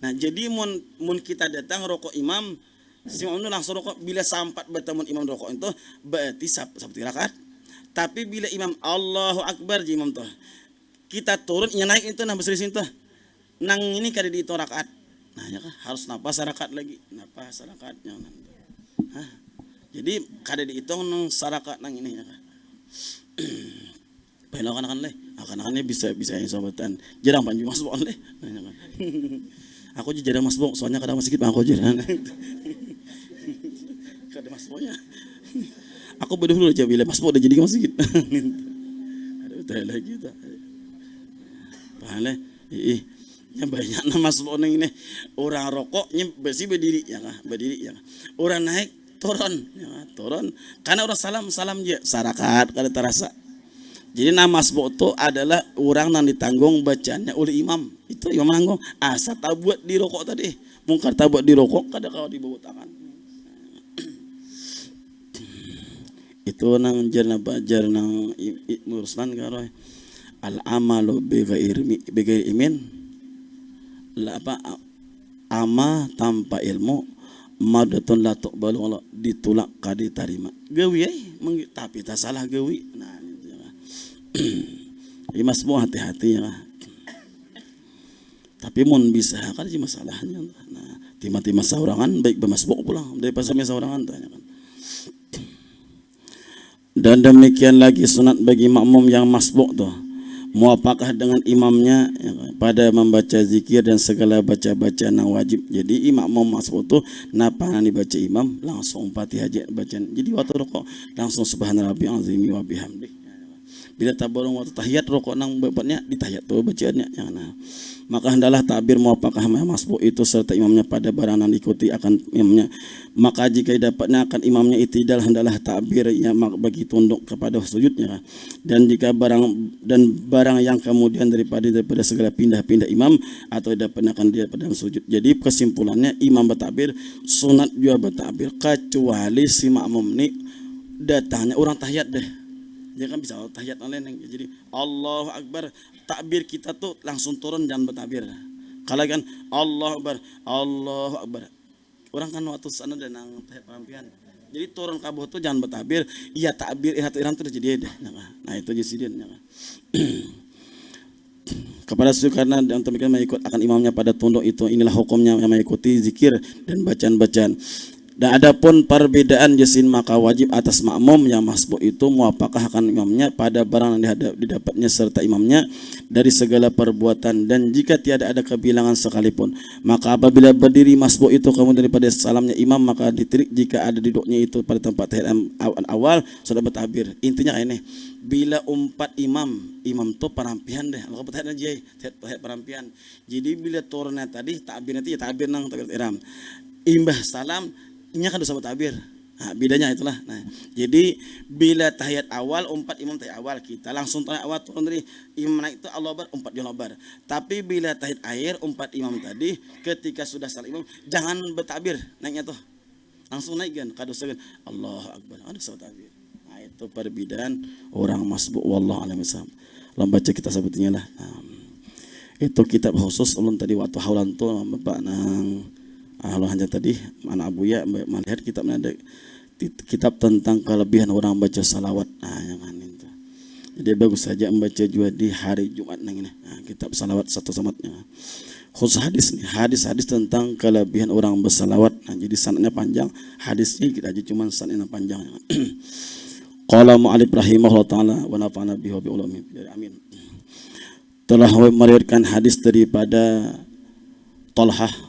Nah jadi mun kita datang rokok imam si imam itu langsung rokok bila sampai bertemu imam rokok itu berarti satu rakaat tapi bila imam Allahu Akbar ji imam tuh kita turun yang naik itu nah berselisih itu nang ini kada dihitung rakaat nah ya kan harus napas rakaat lagi napas rakaatnya jadi kada dihitung nang rakaat nang ini ya kan Peno kan leh akan-akannya bisa yang sobatan jarang panju masuk leh aku juga jarang masuk soalnya kadang masih aku jarang kada masuknya aku berdua aja bila masuk udah jadi masih aduh teh lagi kita pahala yang banyak nama sebelum ini orang rokoknya bersih berdiri ya orang naik turun karena orang salam dia sarakat kada terasa jadi nama sebut itu adalah orang yang ditanggung bacanya oleh imam itu imam nanggung asa tabuat di rokok tadi mungkar tabuat di rokok kada kau di bawah tangan itu nang jar nang uruslan karo al-amalu bighairi imin la apa ama tanpa ilmu madatun la tuqbalu ditulak kada diterima gawi tapi tak salah gawi nah Imas mau hati-hati ya. Tapi mun bisa kan aja masalahnya. Nah, timah-timah saurangan baik bermasbuk pulang dari pasarnya saurangan tanya kan. Dan demikian lagi sunat bagi makmum yang masbuk tuh. Muapakah dengan imamnya ya, pada membaca zikir dan segala baca-bacaan yang wajib. Jadi makmum masbuk tuh napa dibaca imam langsung Fatihah aja bacaan. Jadi waktu rokok langsung subhana rabbiyal azim wa bihamdi. Bila tabarung waktu tahiyat rokok nang bapaknya ditahiyat tuh bacaannya yang nah. Maka hendaklah takbir muapakah masbuk itu serta imamnya pada barang yang diikuti akan imamnya. Maka jika dapatnya akan imamnya itidal hendaklah takbir yang bagi tunduk kepada sujudnya. Dan jika barang yang kemudian daripada segala pindah-pindah imam atau dapatnya akan dia pada sujud. Jadi kesimpulannya imam bertakbir sunat juga bertakbir kecuali si makmum ini datangnya orang tahiyat deh. Dia kan bisa tahiyat online jadi Allahu Akbar takbir kita tuh langsung turun dan bertakbir. Kalau kan Allahu Akbar orang kan waktu sana dan nang tahiyat perampian jadi turun kabuh tuh jangan bertakbir iya takbir hati iram tuh jadi deh nah itu jadi kepada karena yang demikian mengikut akan imamnya pada tunduk itu inilah hukumnya yang mengikuti zikir dan bacaan-bacaan. Dan adapun perbedaan jasin maka wajib atas makmum yang masbuk itu muapakah akan imamnya pada barang yang didapatnya serta imamnya dari segala perbuatan dan jika tiada ada kebilangan sekalipun maka apabila berdiri masbuk itu kemudian daripada salamnya imam maka ditirik jika ada duduknya itu pada tempat tahiyat awal sudah bertakbir. Intinya ini bila umpat imam tuh perampian deh kalau tahiyat aja tahiyat perampian jadi bila turunnya tadi takbir nanti ya takbir nang takbir ihram imbah salam ini kan dosa bertakbir. Nah, bedanya itulah. Nah, jadi bila tahiyat awal umpat imam tahiyat awal kita langsung tahiyat awal turun dari imam naik itu Allahu Akbar umpat Allahu Akbar. Tapi bila tahiyat akhir umpat imam tadi ketika sudah salam imam jangan bertakbir naiknya tuh. Langsung naik kan kada usah Allahu Akbar. Ada dosa bertakbir. Nah, itu perbedaan orang masbuk wallahu a'lam bishawab. Baca kita sebutnya lah. Nah, itu kitab khusus ulun tadi waktu haulan tuh Bapak nang Allah hanya tadi anak Abuya melihat kitab ada kitab tentang kelebihan orang baca salawat. Nah, yang itu. Jadi bagus saja membaca juga di hari Jumat nang ini. Nah, kitab salawat satu samatnya. Khusus hadis nih, hadis-hadis tentang kelebihan orang bersalawat. Nah, jadi sanadnya panjang, hadisnya kita aja cuma sanadnya panjang. Qala mu'allif rahimahullah taala wa nafa'ana bihi wa bi ulumi. Amin. Telah meriwayatkan hadis daripada Talhah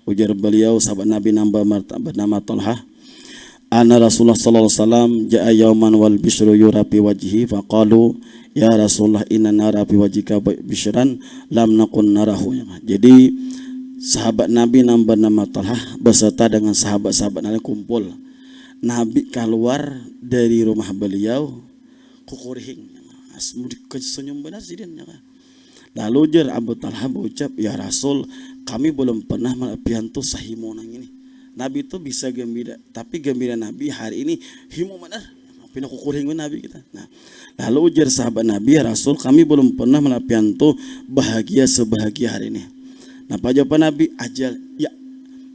ujar beliau sahabat Nabi bernama Talhah anna Rasulullah sallallahu alaihi wasallam jaa yauman wal bishru yura fi wajhi faqalu ya Rasulullah inna nara fi wajhika bishran lam nakun narahu. Jadi sahabat Nabi bernama Talhah beserta dengan sahabat-sahabat Nabi kumpul. Nabi keluar dari rumah beliau kukurihing asmudi kesenyum benar sidin. Lalu jar Abu Talha berucap, ya Rasul, kami belum pernah melapian tuh sahimo nang ini. Nabi itu bisa gembira, tapi gembira Nabi hari ini himo benar. Pina kukuring Nabi kita. Nah, lalu ujar sahabat Nabi, ya Rasul, kami belum pernah melapian tuh bahagia sebahagia hari ini. Nah, jawaban Nabi, ajal, ya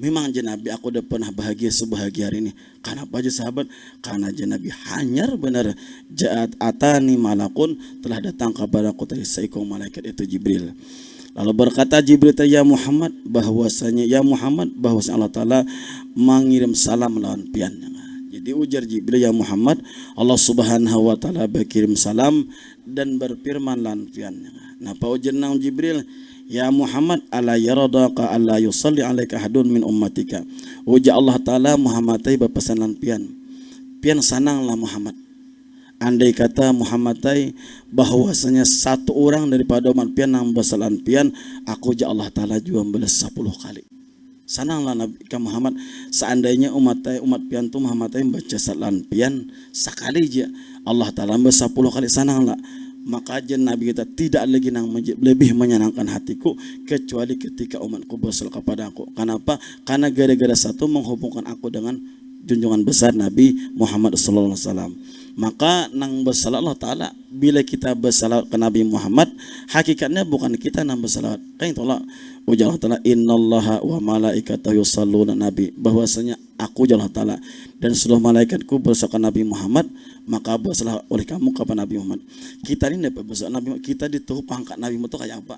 memang aja Nabi aku udah pernah bahagia sebahagia hari ini. Kenapa aja sahabat? Karena aja Nabi hanyar benar jaat atani malakun telah datang kepadaku dari seekor malaikat itu Jibril. Lalu berkata Jibril ya Muhammad bahwasanya Allah Taala mengirim salam lawan pian. Jadi ujar Jibril ya Muhammad Allah Subhanahu wa taala berkirim salam dan berfirman lawan pian. Nah, ujar nang Jibril ya Muhammad ala yaradaka alla yusalli alaika hadun min ummatika. Uja Allah Ta'ala Muhammad tay berpesan lan pian sananglah Muhammad. Andai kata Muhammad tay bahwasanya satu orang daripada umat pian yang bersalan pian, aku ja Allah Ta'ala juga membalas 10 kali. Sananglah Nabi Muhammad seandainya umat pian tu Muhammad tay baca salan pian sekali aja Allah Ta'ala membalas 10 kali sananglah. Maka aja Nabi kita tidak lagi lebih menyenangkan hatiku kecuali ketika umatku bersalat kepada aku. Kenapa? Karena gara-gara satu menghubungkan aku dengan junjungan besar Nabi Muhammad sallallahu alaihi wasallam. Maka nang bersalawat Allah Ta'ala, bila kita bersalawat ke Nabi Muhammad, hakikatnya bukan kita nang bersalawat. Kan itu Allah, ujar Allah Ta'ala, innallaha wa malaikatahu yusalluna nabi, bahwasanya aku ujar Allah Ta'ala dan seluruh malaikatku bersalawat Nabi Muhammad, maka bersalawat oleh kamu kepada Nabi Muhammad. Kita ini dapat bersalawat Nabi Muhammad, kita dituh pangkat Nabi Muhammad itu kayak apa?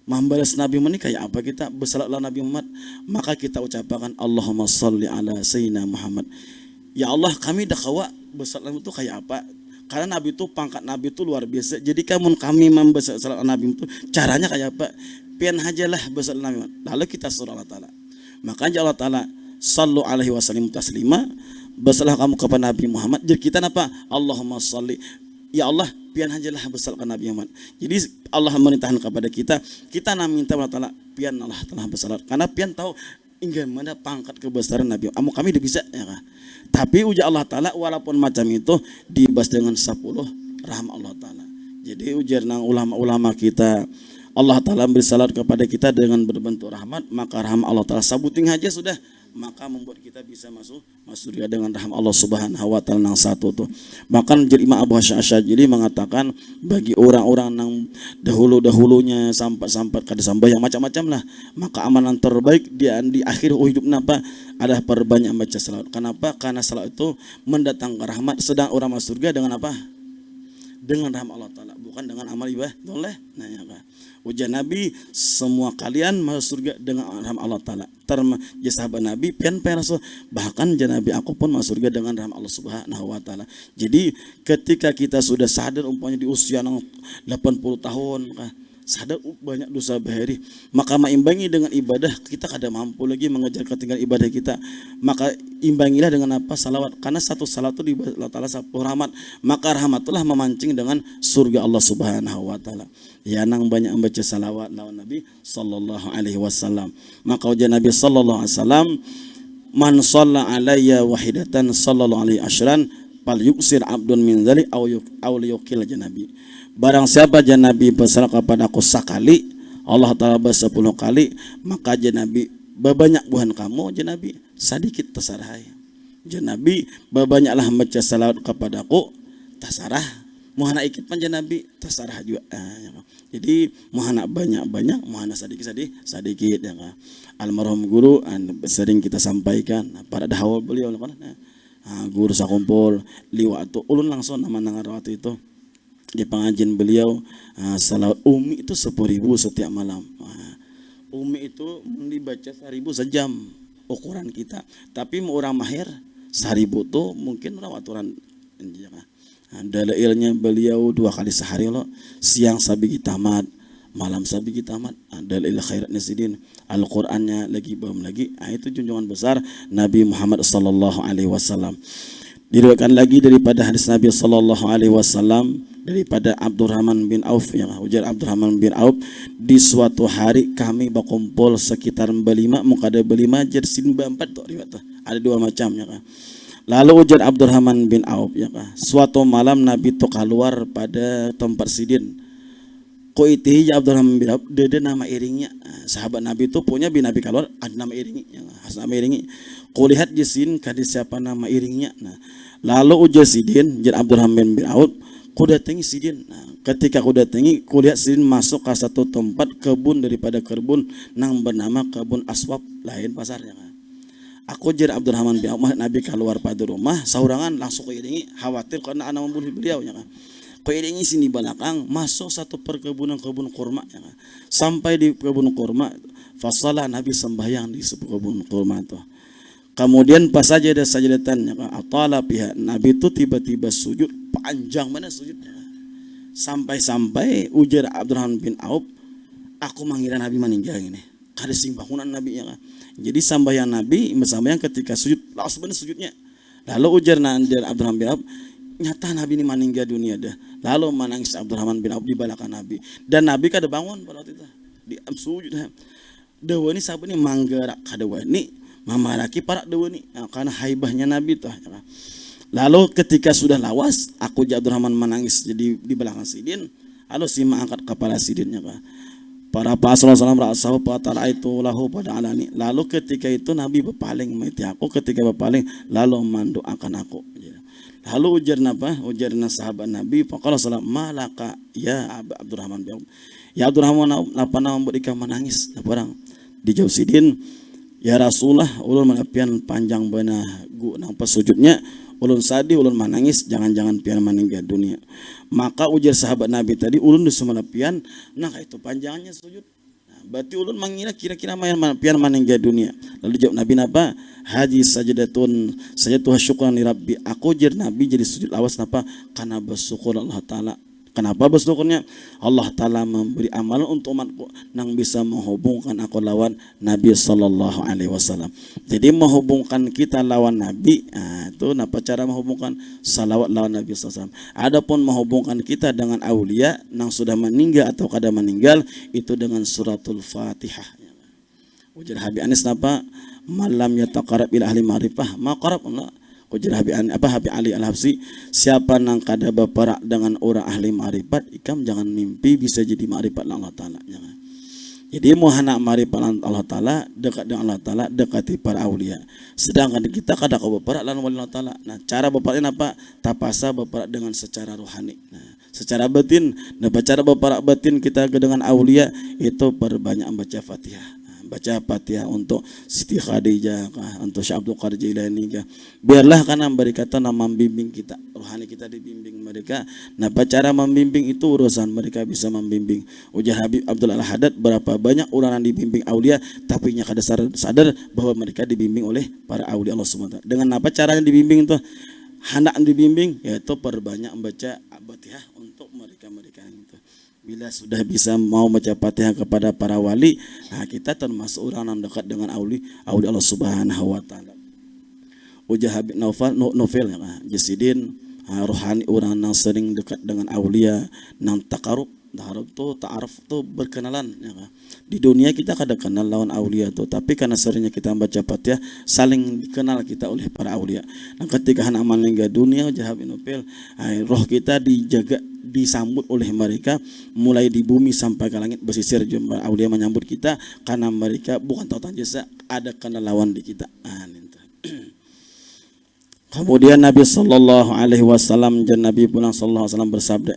Membalas Nabi Muhammad ini kayak apa? Kita bersalawatlah Nabi Muhammad, maka kita ucapkan Allahumma salli ala sayyidina Muhammad. Ya Allah, kami dakwa bersalawat itu kayak apa? Karena Nabi itu pangkat Nabi itu luar biasa. Jadi kami membersalawat Nabi itu caranya kayak apa? Pian hajalah bersalawat Nabi Muhammad. Lalu kita surah Allah Ta'ala. Makanya Allah Ta'ala sallu alaihi wasallam taslima, bersalawat kamu kepada Nabi Muhammad. Jadi kita apa? Allahumma salli. Ya Allah, pian hajalah bersalawat kepada Nabi Muhammad. Jadi Allah memerintahkan kepada kita, kita minta Allah Ta'ala pian Allah telah bersalawat. Karena pian tahu hingga mana pangkat kebesaran Nabi. Kami tidak bisa ya kan? Tapi ujar Allah Ta'ala walaupun macam itu dibahas dengan 10 rahmat Allah Ta'ala. Jadi ujar nang ulama-ulama kita, Allah Ta'ala beri salat kepada kita dengan berbentuk rahmat, maka rahmat Allah Ta'ala sabuting aja sudah, maka membuat kita bisa masuk surga dengan rahmat Allah Subhanahu wa Ta'ala yang satu tuh. Bahkan jadi Imam Abu Hasyim Asy'ari mengatakan bagi orang-orang yang dahulu-dahulunya sampai kada sampai yang macam-macam lah, maka amalan terbaik dia di akhir hidupnya apa? Ada perbanyak baca salawat. Kenapa? Karena salawat itu mendatangkan rahmat, sedang orang masuk surga dengan apa? Dengan rahmat Allah Ta'ala, bukan dengan amal ibadah. Boleh? Nah, ya kan? Ujar Nabi, semua kalian masuk surga dengan rahmat Allah Ta'ala. Ya sahabat Nabi, pian Rasul, bahkan ya Nabi aku pun masuk surga dengan rahmat Allah Subhanahu wa Ta'ala. Jadi ketika kita sudah sadar umpamanya di usia 80 tahun, maka sadar banyak dosa bahari, maka imbangi dengan ibadah. Kita kada mampu lagi mengejar ketinggalan ibadah kita, maka imbangilah dengan apa? Salawat. Karena satu salawat itu di Allah Ta'ala 10 rahmat, maka rahmat itulah memancing dengan surga Allah Subhanahu wa Ta'ala. Ya nang banyak membaca salawat lawan Nabi sallallahu alaihi wasallam. Maka ujar Nabi sallallahu alaihi wasallam, man shalla alayya wahidatan sallallahu alaihi asyran fal yuksir abdun min dzalik aw yukil janabi. Barang siapa Nabi bersalawat kepada aku sekali, Allah Ta'ala 10 kali, maka Nabi berbanyak buhan kamu Nabi sedikit tasarah. Nabi berbanyaklah membaca salawat kepada aku tasarah. Muhana ikit pan Nabi tasarah juga. Jadi muhana banyak-banyak, muhana sedikit ya. Almarhum guru sering kita sampaikan pada dahawal beliau guru sakumpul liwat itu ulun langsung nama nangar waktu itu di pengajian beliau, salawat umi itu 10.000 setiap malam. Umi itu dibaca 1.000 sejam ukuran kita. Tapi orang mahir 1.000 tuh mungkin orang aturan. Dalailnya beliau 2 kali sehari loh, siang sabigi tamat, malam sabigi tamat. Dalail khairatnya sidin, Al-Qur'annya lagi belum lagi. Itu junjungan besar Nabi Muhammad sallallahu alaihi wasallam. Diriwayatkan lagi daripada hadis Nabi sallallahu alaihi wasallam daripada Abdurrahman bin Auf, ya ujar Abdurrahman bin Auf, di suatu hari kami berkumpul sekitar berlima, mukada berlima jersin berempat tuh riwayat tuh. Ada 2 macam ya kan. Lalu ujar Abdurrahman bin Auf, ya kan, suatu malam Nabi tuh keluar pada tempat sidin. Ko iti ya Abdurrahman bin Auf, dia nama iringnya. Sahabat Nabi itu punya bin Nabi keluar ada nama iringnya, ya, nama iringnya. Ko lihat jesin kadi siapa nama iringnya. Nah, lalu ujar sidin, ujar Abdurrahman bin Auf, ku datangi sidin. Nah, ketika ku datangi, ku lihat sidin masuk ke satu tempat kebun daripada kebun nang bernama kebun Aswab, lain pasarnya kan. Aku jar Abdurrahman bin Auf, Nabi keluar pada rumah, saurangan langsung ke iringi, khawatir karena anak membunuh beliau ya kan. Ke iringi sini belakang, masuk satu perkebunan kebun kurma ya kan. Sampai di kebun kurma, fasalah Nabi sembahyang di kebun kurma itu. Kemudian pas saja ada sajadatan ya kan, atala pihak Nabi itu tiba-tiba sujud, panjang mana sujudnya. Sampai-sampai ujar Abdurrahman bin Auf, aku mengira Nabi meninggal ini. Kada sing bangunan Nabi ya kan. Jadi sambayan Nabi bersambayan ketika sujud, langsung benar sujudnya. Lalu ujar Abdurrahman bin Auf, nyata Nabi ini meninggal dunia dah. Lalu menangis Abdurrahman bin Auf di belakang Nabi. Dan Nabi kada bangun pada waktu itu. Di sujud. Dewa ini sahabat ini manggarak kada wani memaraki para dewa ini karena haibahnya Nabi tuh. Ya. Lalu ketika sudah lawas, aku Abdurrahman menangis jadi di belakang sidin. Lalu si angkat kepala sidinnya kan. Para Rasulullah SAW ra'asahu fatara'aitu lahu pada alani. Lalu ketika itu Nabi berpaling mati aku, ketika berpaling lalu mendoakan aku. Lalu ujar apa? Ujarna sahabat Nabi, faqala sallallahu malaka ya Abdurrahman bin Auf. Ya Abdurrahman, apa nama membuat ikam menangis? Orang dijawab sidin, ya Rasulullah, ulun menapian panjang bana gu nampak sujudnya, ulun sadih, ulun menangis, jangan-jangan pian meninggal dunia. Maka ujar sahabat Nabi tadi, ulun disumanapian, nah itu panjangnya sujud. Nah, berarti ulun mengira kira-kira pian meninggal dunia. Lalu jawab Nabi napa? Haji sajadatun sajatuha syukran li Rabbi. Aku ujar Nabi jadi sujud awas napa? Karena bersyukur Allah Ta'ala. Kenapa bersyukurnya? Allah Ta'ala memberi amalan untuk umatku yang bisa menghubungkan aku lawan Nabi Sallallahu Alaihi Wasallam. Jadi menghubungkan kita lawan Nabi, itu napa cara menghubungkan? Salawat lawan Nabi Sallallahu Alaihi Wasallam. Adapun menghubungkan kita dengan aulia yang sudah meninggal atau kada meninggal, itu dengan suratul Fatihah. Ujar Habib Anis napa? Malam yataqarrab ila ahli ma'rifah maqarab Allah. Ujar Habib Ali Al-Habsi, siapa nang kada berperak dengan orang ahli ma'rifat, ikam jangan mimpi bisa jadi ma'rifat Allah Ta'ala. Jangan. Jadi mau hendak ma'rifat Allah Ta'ala, dekat dengan Allah Ta'ala, dekati para aulia. Sedangkan kita kada kau berperak lawan Allah Ta'ala. Nah, cara berperaknya apa? Tapasa berperak dengan secara rohani. Nah, secara batin, cara berperak batin kita dengan aulia itu perbanyak membaca Fatihah. Baca Fatihah untuk Siti Khadijah kah, untuk Syekh Abdul Qadir Jailani kah. Biarlah karena mereka nama membimbing kita, rohani kita dibimbing mereka. Nah, cara membimbing itu urusan mereka bisa membimbing. Ujar Habib Abdul Al-Haddad, berapa banyak orang yang dibimbing aulia tapi nya kada sadar bahwa mereka dibimbing oleh para aulia Allah Subhanahu wa taala. Dengan apa caranya dibimbing itu? Hendak dibimbing yaitu perbanyak membaca Fatihah untuk mereka-mereka itu. Bila sudah bisa mau baca Fatihah kepada para wali, nah kita termasuk orang yang dekat dengan aulia Allah Subhanahu wa taala. Ujar Habib Novel ya, Jasidin rohani orang yang sering dekat dengan aulia, yang takarub, ta'aruf tu berkenalan ya. Di dunia kita kada kenal lawan aulia tu, tapi karena seringnya kita baca Fatihah saling dikenal kita oleh para aulia. Dan ketika anak meninggal dunia, ujar Habib Novel, roh kita dijaga, disambut oleh mereka mulai di bumi sampai ke langit bersisir. Aulia menyambut kita karena mereka bukan tautan jasa, ada kena lawan di kita. Kemudian Nabi Sallallahu Alaihi Wasallam dan Nabi pulang Sallallahu Alaihi Wasallam bersabda,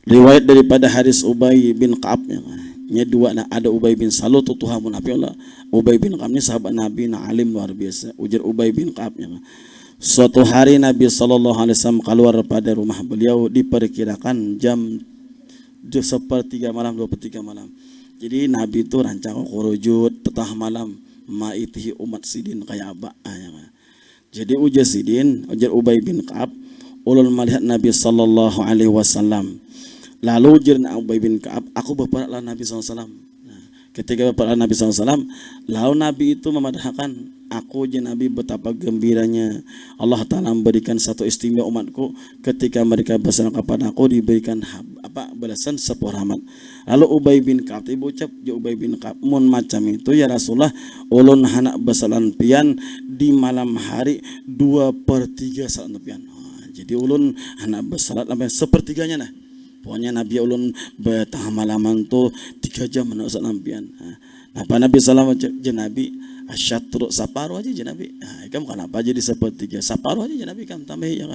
riwayat daripada Haris Ubay bin Ka'ab nya dua, ada Ubay bin Salul tutuha munafik Allah. Ubay bin Ka'ab ini sahabat Nabi na alim luar biasa. Ujar Ubay bin Ka'ab, suatu hari Nabi Sallallahu Alaihi Wasallam keluar pada rumah beliau, diperkirakan jam 1/3 malam, 2/3 malam. Jadi Nabi itu rancang khurujud tetah malam maitihi umat sidin kayak apa. Jadi ujar sidin, ujar Ubay bin Ka'ab, ulun melihat Nabi Sallallahu Alaihi Wasallam. Lalu ujar Ubay bin Ka'ab, aku berperaklah Nabi SAW. Ketika berperak Nabi SAW, lalu Nabi itu memadahkan, aku je Nabi betapa gembiranya Allah Ta'ala memberikan satu istimewa umatku ketika mereka bersalam kepada aku diberikan balasan sebuah rahmat. Lalu Ubay bin Ka'ab ibu ucap, Ubay bin Ka'ab mun macam itu ya Rasulullah, ulun hanak bersalam pian di malam hari 2/3 salat pian. Jadi ulun hanak bersalat sampai 1/3-nya nah. Pokoknya Nabi ulun betah malaman tu 3 jam menurut salam pian. Nah, Nabi sallallahu alaihi wasallam Nabi asyatru saparu aja Nabi. Ikam kenapa jadi 1/3? Saparu aja Nabi kam tambah ya.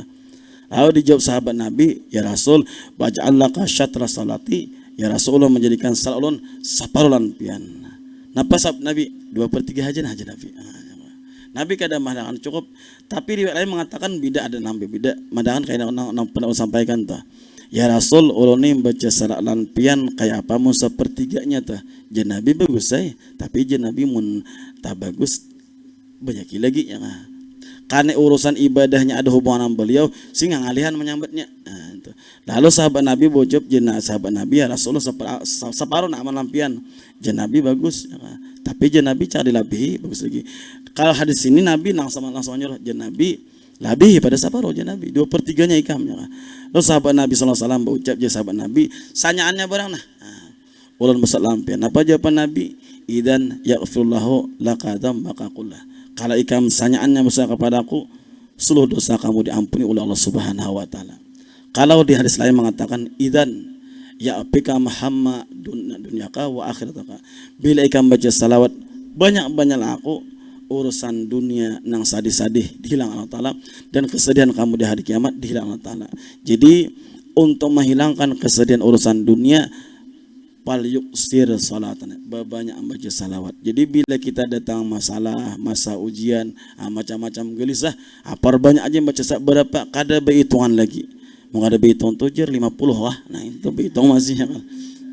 Lalu dijawab sahabat Nabi, ya Rasul, baja'allaka syatra salati, ya Rasulullah menjadikan salat ulun saparulan pian. Napa sahabat Nabi 2/3 aja Nabi. Nabi kadang mengatakan cukup, tapi riwayat lain mengatakan bida, ada nambah bida. Madakan kayak nang pernah sampaikan tuh. Ya Rasul, ulun ni baca salat lampian kayak apa mun 1/3-nya tuh. Nabi bagus saya, tapi Nabi mun tak bagus banyak lagi ya. Karena urusan ibadahnya ada hubungan beliau, sehingga ngalihan menyambutnya. Lalu sahabat Nabi bocop sahabat Nabi, ya Rasulullah separuh nak lampian. Nabi bagus, ya. Tapi Nabi cari lebih bagus lagi. Kalau hadis ini Nabi langsung nyuruh Nabi lebih pada saparuh Nabi 2/3-nya ikamnya. Lalu sahabat Nabi SAW berucap sahabat Nabi, sanyaannya barang nah. Ulun besar lampian. Apa jawaban Nabi? Idan yaghfirullahu laka dzambaka kullah. Kalau ikam sanyaannya besar kepadaku, seluruh dosa kamu diampuni oleh Allah Subhanahu wa taala. Kalau di hadis lain mengatakan idan ya apika mahamma dunyaka wa akhirataka. Bila ikam baca salawat banyak-banyaklah aku urusan dunia nang sadih-sadih dihilang Allah Ta'ala, dan kesedihan kamu di hari kiamat dihilang Allah Ta'ala. Jadi untuk menghilangkan kesedihan urusan dunia, pal yuksir salatan, banyak baca salawat. Jadi bila kita datang masalah, masa ujian, macam-macam gelisah, perbanyak aja baca berapa kada berhitungan lagi. Mau ada berhitung tujuh 50 lah. Nah itu berhitung masih ya kan.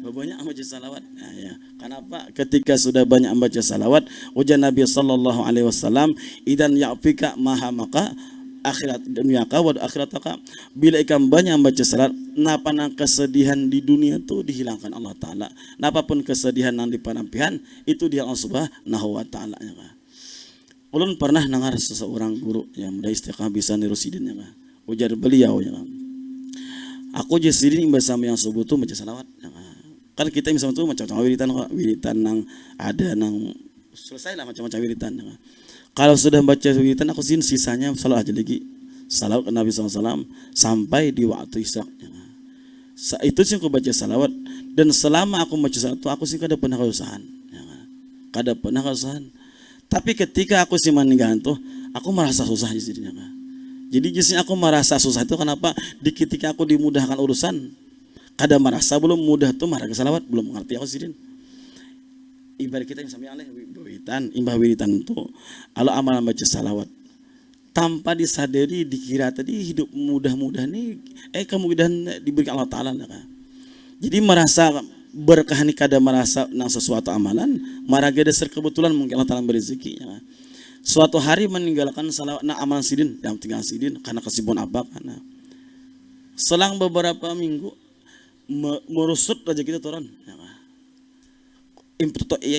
Banyak baca salawat. Nah, ya. Kenapa? Ketika sudah banyak baca salawat, ujar Nabi sallallahu alaihi wasallam, idan ya'fika maha maka akhirat dunyaka wa akhirataka. Bila ikam banyak baca salat, napa nang kesedihan di dunia itu dihilangkan Allah Ta'ala. Napa pun kesedihan nang di panampihan itu dia Allah Subhanahu wa Ta'ala. Ulun pernah dengar seseorang guru yang muda istiqamah bisa nirusidin ya. Ujar beliau ya. Aku jasidin bersama yang subuh tu baca salawat. Ya. Kan kita misalnya tu macam-macam wiritan nang ada nang selesai lah macam-macam wiritan. Ya. Kalau sudah baca wiritan aku sin sisanya salat aja lagi. Salawat ke Nabi SAW sampai di waktu isya. Itu sih aku baca salawat, dan selama aku baca salawat itu aku sih kada pernah kesusahan. Kada pernah kesusahan. Tapi ketika aku sih meninggal itu aku merasa susah jadinya. Jadi justru aku merasa susah itu kenapa? Di ketika aku dimudahkan urusan, kada merasa belum mudah tuh marah ke salawat, belum mengerti aku sih. Ibarat kita yang sampai aleh wiritan, imbah wiritan itu kalau amalan baca salawat tanpa disadari dikira tadi hidup mudah-mudah nih kemudian diberikan Allah Ta'ala. Jadi merasa berkah nih kada merasa nang sesuatu amalan maraga dasar kebetulan mungkin Allah Ta'ala beri rezeki. Suatu hari meninggalkan salawat na amalan sidin yang tinggal sidin karena kesibukan apa karena selang beberapa minggu merusut aja kita turun ya,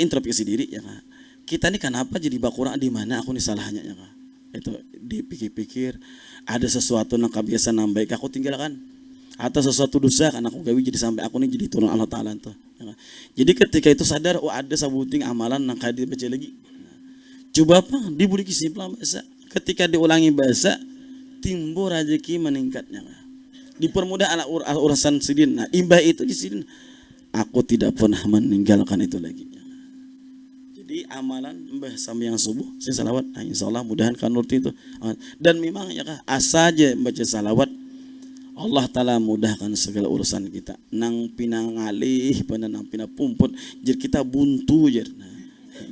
introspeksi diri ya kak. Kita nih kenapa jadi bakurang di mana aku nih salahnya ya kak. Itu dipikir-pikir ada sesuatu yang kebiasaan yang baik aku tinggalkan atau sesuatu dosa kan aku gawi jadi sampai aku nih jadi turun Allah Ta'ala tuh ya, jadi ketika itu sadar ada sabuting amalan yang kada baca lagi. Coba apa diberi kesimpulan bahasa ketika diulangi bahasa timbul rezeki meningkatnya dipermudah ala urusan sidin. Nah imbah itu di sidin aku tidak pernah meninggalkan itu lagi. Jadi amalan mbah sama yang subuh sing salawat, nah, insyaallah mudahan kan nurti itu. Dan memang ya kah asa aja baca salawat Allah Ta'ala mudahkan segala urusan kita. Nang pinangalih nang pinapumput jadi kita buntu jadi. Nah,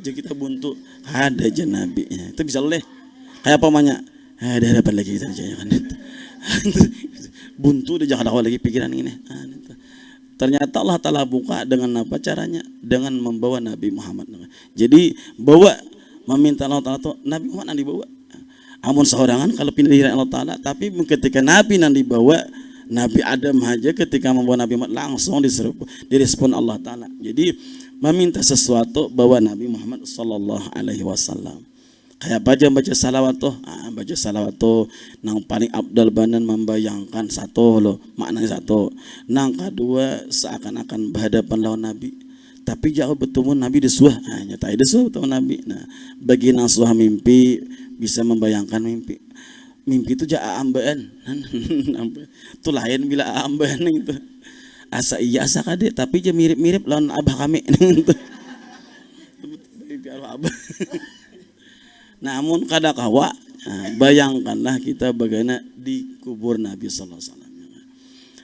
jadi kita buntu ada aja nabi ya. Itu bisa oleh kayak apa namanya? Ada harapan lagi kita jangan. Buntu dia jangan lagi pikiran ini. Ternyata Allah Ta'ala buka dengan apa caranya? Dengan membawa Nabi Muhammad. Jadi bawa meminta Allah Ta'ala itu Nabi Muhammad yang dibawa. Amun seorangan kalau pindah Allah Ta'ala. Tapi ketika Nabi yang dibawa, Nabi Adam aja ketika membawa Nabi Muhammad langsung direspon Allah Ta'ala. Jadi meminta sesuatu bawa Nabi Muhammad Sallallahu Alaihi Wasallam. Kayak baca salawat tuh nang paling abdal banan membayangkan satu loh maknanya satu, nang kedua seakan-akan berhadapan lawan Nabi tapi jauh bertemu Nabi disuah nyata disuah bertemu Nabi. Nah bagi nang suah mimpi bisa membayangkan mimpi itu jah ambaan itu lain bila ambaan itu asa iya asa kade tapi jah mirip-mirip lawan abah kami itu abah. Namun kada kawa bayangkanlah kita bagaimana di kubur Nabi Sallallahu Alaihi Wasallam.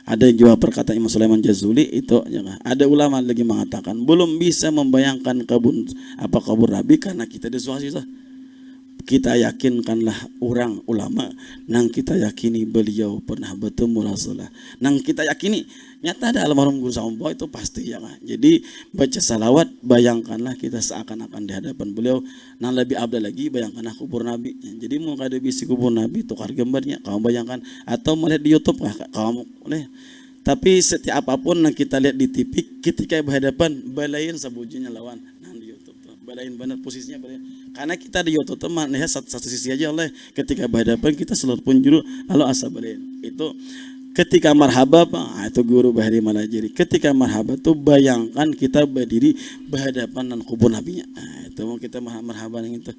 Ada juga perkataan Imam Sulaiman Jazuli itu ya, ada ulama lagi mengatakan belum bisa membayangkan kubur Nabi karena kita disuasi. Kita yakinkanlah orang ulama nang kita yakini beliau pernah bertemu Rasulullah. Nang kita yakini nyata ada almarhum Guru Sampo itu pasti ya kan. Jadi baca salawat bayangkanlah kita seakan-akan di hadapan beliau. Nang lebih abdal lagi bayangkanlah kubur Nabi. Jadi mau kada bisi kubur Nabi tukar gambarnya kamu bayangkan atau melihat di YouTube kamu boleh. Tapi setiap apapun yang kita lihat di TV ketika berhadapan balain sabujunya lawan nang di YouTube tuh. Balain benar posisinya balain. Karena kita di YouTube teman lihat satu sisi aja oleh ketika berhadapan kita seluruh penjuru lalu asa balain. Itu ketika marhaba itu guru Bahri Malajiri. Ketika marhaba tuh bayangkan kita berdiri berhadapan dengan kubur nabinya. Nah, itu mau kita marhaba yang itu.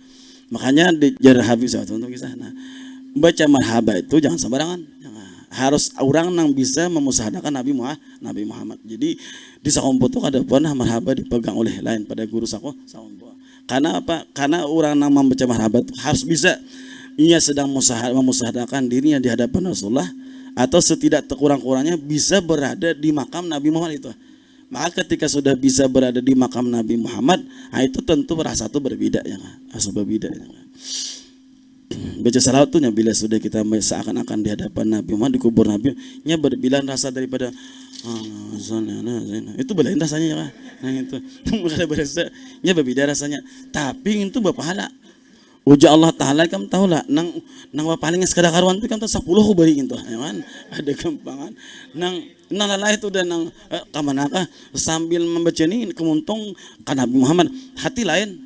Makanya di Jarh Habib untuk kisah. Nah, baca marhaba itu jangan sembarangan. harus orang yang bisa memusahadakan Nabi Muhammad. Jadi di sakompo itu kada pernah marhaba dipegang oleh lain pada guru sakompo. Karena apa? Karena orang yang membaca marhaba itu harus bisa ia sedang memusahadakan dirinya di hadapan Rasulullah atau setidak kurang-kurangnya bisa berada di makam Nabi Muhammad itu. Maka ketika sudah bisa berada di makam Nabi Muhammad, itu tentu rasa itu berbeda ya, rasa berbeda ya. Baca salawat tuh bila sudah kita seakan-akan di hadapan Nabi Muhammad di kubur Nabi, nya berbilang rasa daripada itu belain rasanya ya. Nah itu bukan berasa, nya berbeda rasanya. Tapi itu berpahala. Uja Allah Ta'ala kamu tahu lah nang palingnya sekadar karuan itu kan 10 bari gitu ya kan ada gampangan nang lalai itu dan nang kamanaka sambil membaca ini kemuntung kan Nabi Muhammad hati lain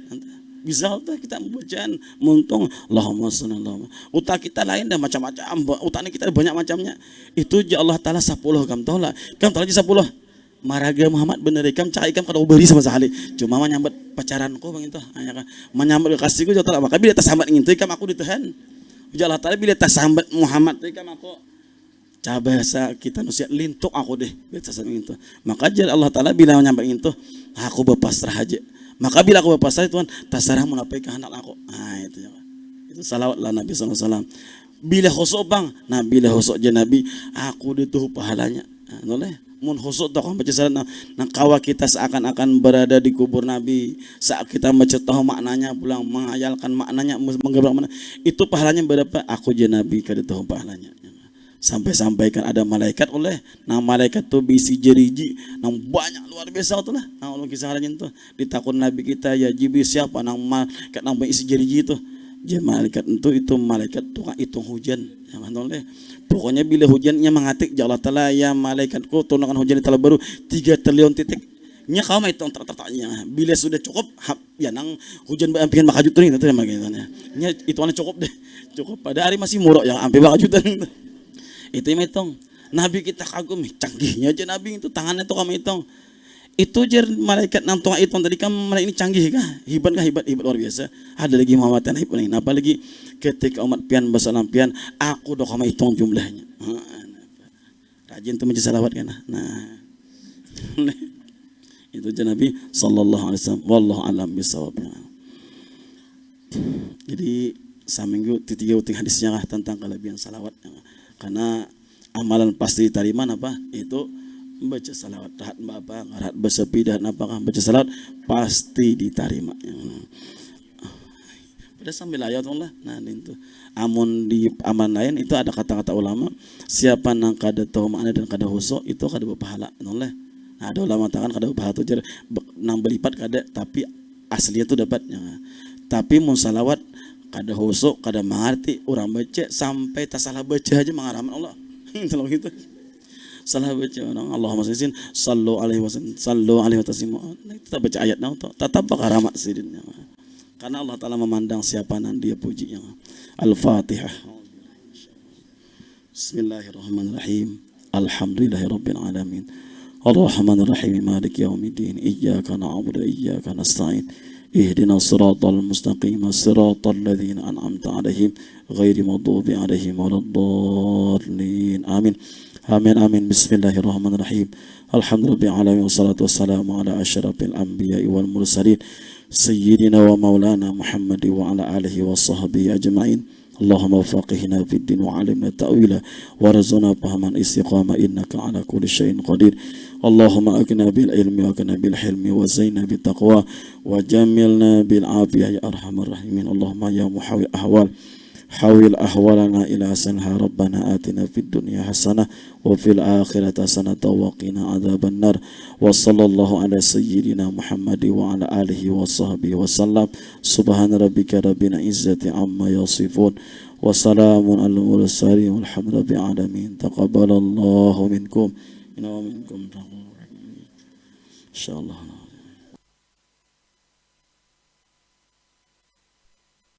bisa kita membacaan muntung Allahumma shalli utak kita lain dan macam-macam utaknya kita banyak macamnya itu ya Allah Ta'ala 10 kamu tahu lah kamu tahu aja 10 Maraga Muhammad bener ikam cak ikam kada beri sama sekali cuma menyambut pacaranku bang itu hanya kan menyambut kekasihku jauh tak maka bila tak sambat itu ikam aku ditahan Allah Ta'ala bila tak sambat Muhammad ikam aku cabasa kita nusia lintuk aku deh bila sambat itu maka jadi Allah Ta'ala bila menyambut itu aku berpasrah aja maka bila aku berpasrah Tuhan tasarah menapai kehendak aku itu ya itu salawat lah Nabi SAW bila khusuk bang nah bila khusuk je Nabi aku dituh pahalanya boleh mun khusuk tak baca salat nang kawa kita seakan-akan berada di kubur Nabi saat kita baca tahu maknanya pulang menghayalkan maknanya menggambar mana itu pahalanya berapa aku je Nabi kada tahu pahalanya sampai-sampaikan ada malaikat oleh nang malaikat tu bisi jeriji nang banyak luar biasa tu lah nang ulun kisah itu ditakun Nabi kita ya Jibril siapa nang malaikat nang isi jeriji itu je malaikat itu malaikat tukang hitung hujan ya oleh pokoknya bila hujannya mengatik ya Allah Ta'ala ya malaikatku turunkan hujan di tala baru 3 triliun titik nya kau mah hitung tertatanya bila sudah cukup ya nang hujan ampian makajutan itu nama gitu nya itu cukup deh cukup pada hari masih murah yang ampi makajutan itu yang hitung Nabi kita kagum canggihnya aja Nabi itu tangannya tuh kamu hitung itu jer malaikat nang tuang itu tadi kan malaikat ini canggih kah hebat luar biasa ada lagi Muhammad yang hebat lain apa lagi ketika umat pian bersalampian aku dah kamu hitung jumlahnya rajin tuh menjadi salawat kan nah itu je Nabi sallallahu alaihi wasallam wallahu alam bisawab jadi saminggu tiga uting hadisnya lah tentang kelebihan salawat karena amalan pasti diterima apa itu baca salawat rahat apa rahat bersepi dan apakah baca salawat pasti diterima pada sambil ayat Allah nah itu amun di aman lain itu ada kata-kata ulama siapa nang kada tahu makna dan kada husuk itu kada berpahala oleh nah, ada ulama tangan kada berpahala tu nang berlipat kada tapi aslinya tu dapatnya tapi mun salawat kada husuk kada mengerti orang baca sampai tak salah baca aja mengharaman Allah kalau gitu salah baca orang Allahumma sallin sallu alaihi wasallam kita baca ayat nah tetap karamat sidinnya karena Allah Ta'ala memandang siapa nan dia pujinya Al-Fatihah Bismillahirrahmanirrahim Alhamdulillahirabbil alamin Arrahmanirrahim Maliki yaumiddin Iyyaka na'budu wa iyyaka nasta'in Ihdinas siratal mustaqim siratal ladzina an'amta 'alaihim ghairil maghdubi 'alaihim waladdallin amin Amin amin bismillahirrahmanirrahim Alhamdulillah alamin wassalatu wassalamu ala asyrafil anbiya'i wal mursalin sayyidina wa maulana Muhammad wa ala alihi wa sahbihi ajma'in Allahumma faqihna fid din wa 'allimna ta'wila warzuqna fahman istiqamah innaka ala kulli syai'in qadir Allahumma akna bil ilmi wa akna bil hilmi wa zaina bit taqwa wa jamilna bil afiyah ya arhamar rahimin Allahumma ya muhawil ahwal حول أحوالنا إلى حسنها ربنا آتنا في الدنيا حسنة وفي الآخرة حسنة وقنا عذاب النار وصلى الله على سيدنا محمد وعلى آله وصحبه وسلم سبحان ربك رب العزة عما يصفون وسلام على المرسلين والحمد لله العالمين تقبل الله منكم إن شاء الله